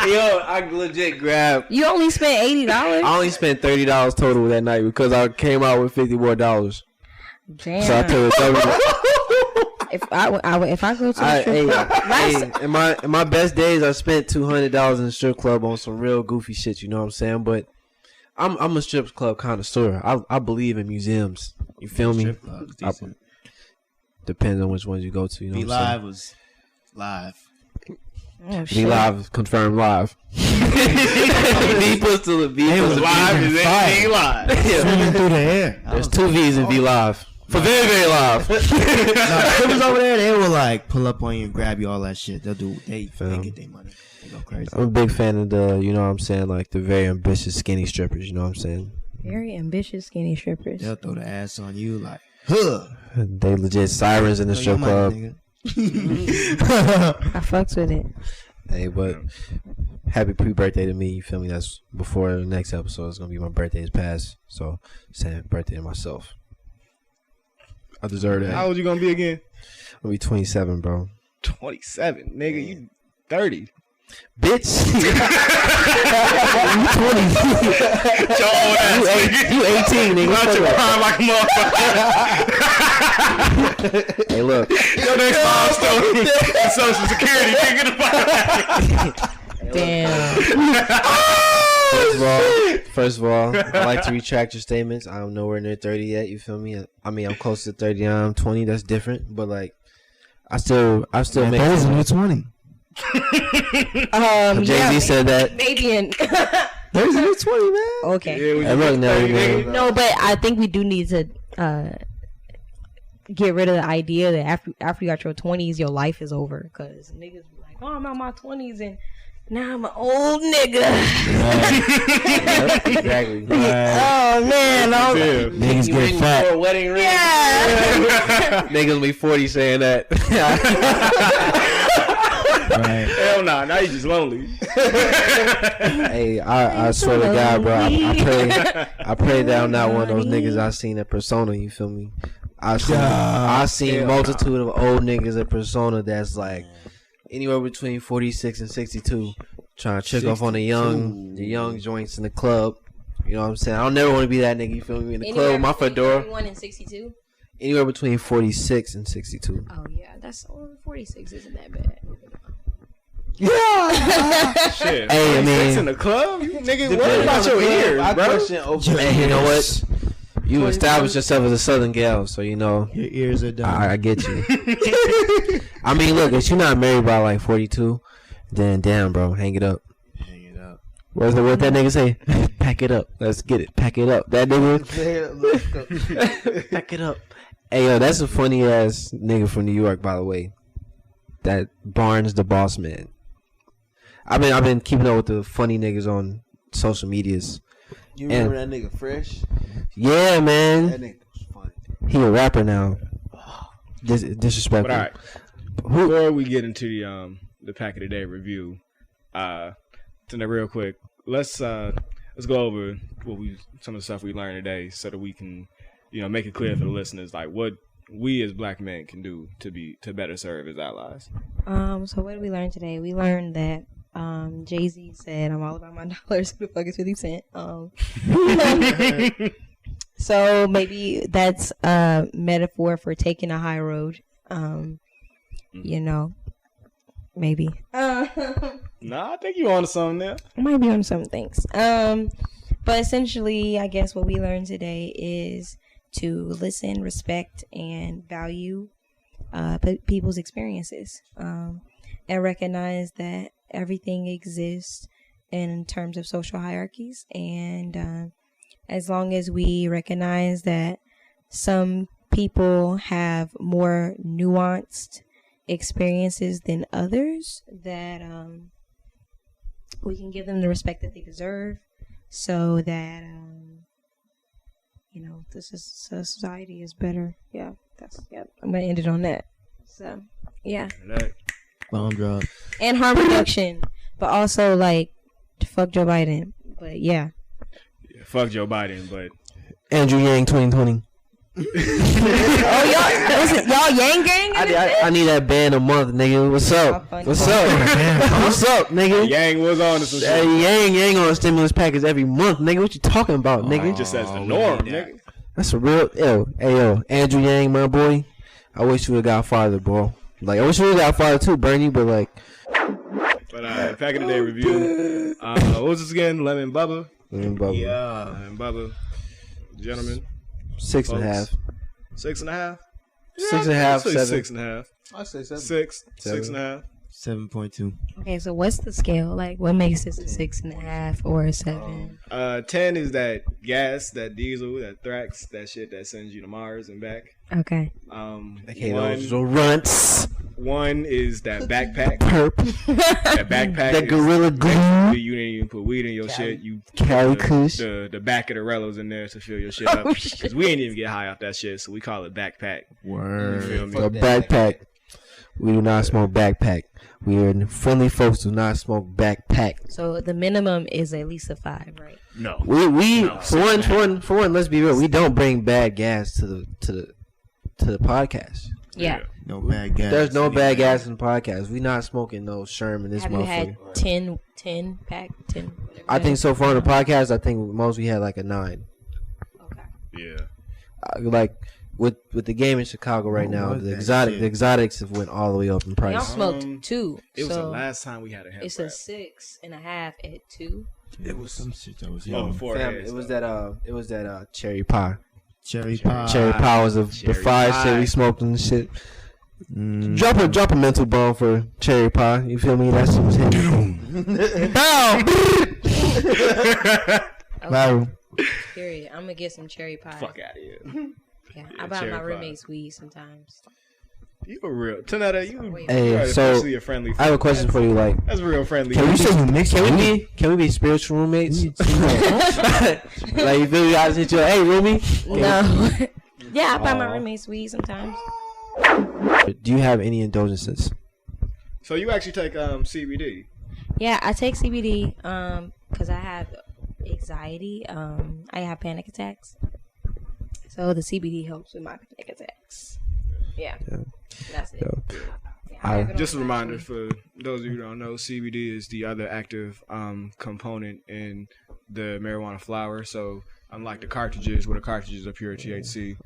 yo, I legit grabbed. You only spent $80? I only spent $30 total that night because I came out with $50 more. Damn. So I took a W. If I go to the strip club, in my best days, I spent $200 in the strip club on some real goofy shit. You know what I'm saying? But I'm a strip club connoisseur. I believe in museums. You feel me? Strip clubs, decent. Depends on which ones you go to. You know Be what I'm saying? Live was live. oh, Be shit. Live, confirmed live. B puts to the V. It was live. Is anything live? Swimming through the air. There's two V's in V Live. For very, very live. Strippers over there, they will like pull up on you and grab you, all that shit. They get their money. They go crazy. I'm a big fan of the, you know what I'm saying, like the very ambitious skinny strippers. You know what I'm saying? Very ambitious skinny strippers. They'll throw the ass on you like, huh. They legit sirens in the strip club. I fucks with it. Hey, but happy pre-birthday to me. You feel me? That's before the next episode. It's gonna be my birthday's past. So saying happy birthday to myself. I deserve that. How old you gonna be again? I'll be 27, bro. 27, nigga. You 30. Bitch. Your old ass, you 18, nigga. Not your prime like a motherfucker. Hey, look. Your next milestone is Social Security. Nigga, the fuck. Damn. First of all, I'd like to retract your statements. I'm nowhere near 30 yet. You feel me? I mean, I'm close to 30. I'm 20. That's different. But like, I still make. That is a new 20. Jay-Z said that. Maybe in. There's a new 20, man. Okay. Yeah, Hey, look, now, man. No, but I think we do need to get rid of the idea that after you got your 20s, your life is over. Because niggas be like, oh, I'm out my 20s and now I'm an old nigga. Exactly. Oh, man. Niggas get fat. Wedding ring. Yeah. Niggas be 40 saying that. Right. Hell nah. Now you just lonely. Hey, I swear to God, bro. I pray that I'm not one of those niggas I seen at Persona. You feel me? I seen multitude of old niggas at Persona that's like anywhere between 46 and 62, trying to trick off on the young joints in the club. You know what I'm saying? I don't never want to be that nigga. You feel me? In the club with my fedora. 41 and 62. Anywhere between 46 and 62. Oh yeah, that's 46 isn't that bad. Shit. Hey, I mean, in the club? You nigga, what about your ears, bro? Hey, you know what? You established yourself as a Southern gal, so you know. Your ears are done. I get you. I mean, look, if you're not married by like 42, then damn, bro, hang it up. Hang it up. What that nigga say? Pack it up. Let's get it. Pack it up. That nigga. Pack it up. Hey, yo, that's a funny ass nigga from New York, by the way. That Barnes the Boss Man. I've been keeping up with the funny niggas on social medias. You remember that nigga Fresh? Yeah, man. That nigga was funny. He a rapper now. Disrespectful. But all right. Before we get into the pack of the day review, to real quick, let's go over some of the stuff we learned today, so that we can, make it clear for the listeners, like what we as black men can do to better serve as allies? So what did we learn today? We learned that Jay-Z said, "I'm all about my dollars." Who the fuck is 50 Cent? So maybe that's a metaphor for taking a high road. You know, maybe. Nah, I think you on to something there. I might be on some things. But essentially, I guess what we learned today is to listen, respect, and value people's experiences, and recognize that everything exists in terms of social hierarchies. And as long as we recognize that some people have more nuanced experiences than others, that we can give them the respect that they deserve, so that this society is better. Yeah, I'm gonna end it on that. So yeah, Bomb drop. and harm reduction, but also like fuck Joe Biden. But yeah, Fuck Joe Biden, but Andrew Yang 2020. y'all Yang gang? I need that band a month, nigga. What's up? What's up, nigga? Yang was on to some shit. Hey, Yang on a stimulus package every month, nigga. What you talking about, nigga? Just as the norm, nigga. That's a real yo, Andrew Yang, my boy. I wish you would got farther, bro. Like I wish you would got farther too, Bernie. But like, Pack of the day review. What was this again? Lemon Bubba. Yeah, Lemon Bubba. Gentlemen. 6.5. 6.5. 6.5. 6.5. I say 7. 6.5. 7.2. Okay, so what's the scale? Like, what makes this a 6.5 or a 7? 10 is that gas, that diesel, that Thrax, that shit that sends you to Mars and back. Okay. Okay, those are runts. 1 is that backpack. Perp. That backpack. That gorilla glue. You didn't even put weed in your shit. You Cali put Kush. the back of the Rellos in there to fill your shit up. Because we ain't even get high off that shit, so we call it backpack. Word. You feel me? A backpack. We do not smoke backpack. We are friendly folks. Do not smoke backpack. So the minimum is at least a 5, right? No. We No, for one. Let's be real. We don't bring bad gas to the podcast. Yeah. No bad gas. There's no bad gas in the podcast. We not smoking no Sherman. This Have you had motherfucker. 10 pack? 10? I think so far on the podcast. I think most we had like a 9. Okay. Yeah. Like with the game in Chicago right now, was the that exotics have went all the way up in Y'all price. smoked 2. It was so the last time we had a hemp it's a wrap. 6.5 at 2. It was some shit that was Oh, young. before Fam, heads, it was though. that cherry pie. Cherry pie. Cherry pie was the Cherry fried pie. shit we smoked and shit. Drop a mental bomb for cherry pie. You feel me? That shit was hitting. Viral. Period. I'm gonna get some cherry pie. Fuck out of here. Yeah, Yeah, I buy cherry my pie. roommates weed sometimes. You a real Tanetta, you Hey, are so, especially a friendly. I have a question for you. Like, That's real friendly. can we you mix can we be spiritual roommates? Like, you feel me? I just hit you. Hey, roomie. No. Yeah, I buy my roommates weed sometimes. Do you have any indulgences? So you actually take CBD? Yeah, I take CBD because I have anxiety. I have panic attacks. So the CBD helps with my panic attacks. Yeah. That's it. Yeah. Yeah, I have it Just a on reminder naturally. for those of you who don't know, CBD is the other active component in the marijuana flower. So unlike the cartridges, where the cartridges are pure THC,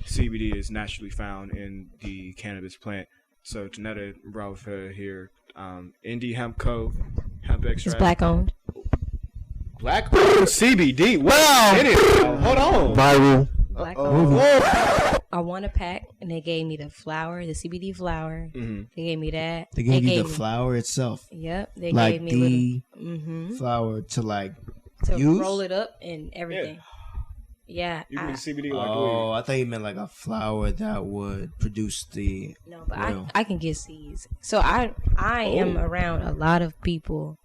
CBD is naturally found in the cannabis plant. So Tanetta brought with her here Indie Hemp Co. Hemp extract. It's black owned. Black CBD. Wow. It is. Hold on. Viral. Black owned. I want a pack, and they gave me the flower, the CBD flower. Mm-hmm. They gave me that. They gave you the me- flower itself. Yep. They Like gave me the little flower to like to use? roll it up and everything. Yeah. You can CBD like Oh, weed. I thought you meant like a flower that would produce the. No, but Wow. I can get seeds. So I am around a lot of people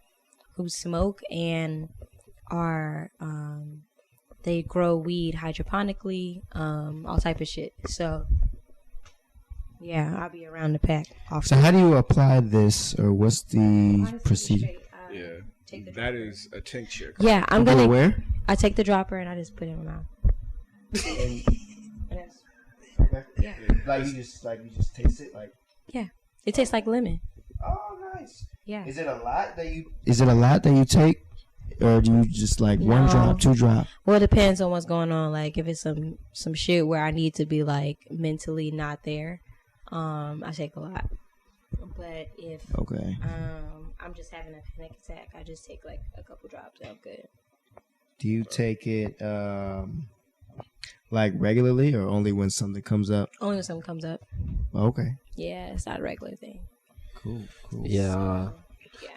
who smoke and are they grow weed hydroponically, all type of shit. So yeah, I'll be around the pack often. So how do you apply this, or what's the procedure? Yeah. Take the That dropper. is a tincture. Yeah, I'm Go gonna. where? I take the dropper and I just put it in my mouth. And that's- Okay. Yeah. Like you just taste it like. It tastes like lemon. Oh, nice. Yeah. Is it a lot that you take, or do you just like one No. drop, 2 drop? Well, it depends on what's going on. Like if it's some shit where I need to be like mentally not there, I take a lot. But if Okay. I'm just having a panic attack, I just take like a couple drops. I'm good. Do you take it like regularly or only when something comes up? Only when something comes up. Okay. Yeah, it's not a regular thing. Cool. Yeah.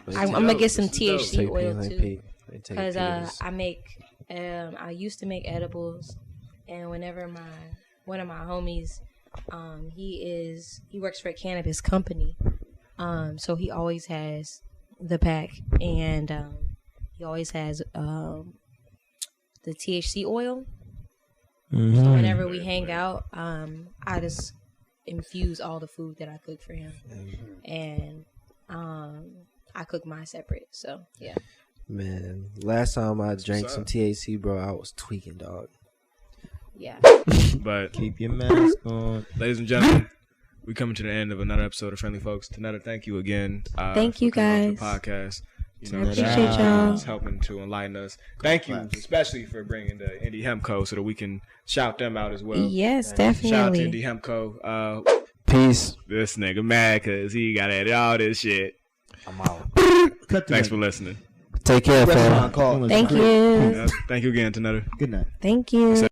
Yeah, I'm gonna get some THC Take oil pills, too, they take because pills. I make I used to make edibles, and whenever one of my homies, he works for a cannabis company, so he always has the pack, and he always has the THC oil. Mm-hmm. So whenever we hang out, I just infuse all the food that I cook for him, and I cook mine separate. So yeah. Man, last time I drank some THC, bro, I was tweaking, dog. Yeah. But Keep your mask on. ladies and gentlemen, we coming to the end of another episode of Friendly Folks. Tanetta, thank you again. Thank for you, coming on the guys. podcast. You I appreciate y'all. It's helping to enlighten us. Thank you, especially for bringing the Indie Hemp Co. so that we can shout them out as well. Yes, Shout out to definitely. Indie Hemp Co. Peace. This nigga mad because he got to edit all this shit. I'm out. Thanks for listening. Take care, fam. Thank you. Thank you again, Tanetta. Good night. Thank you.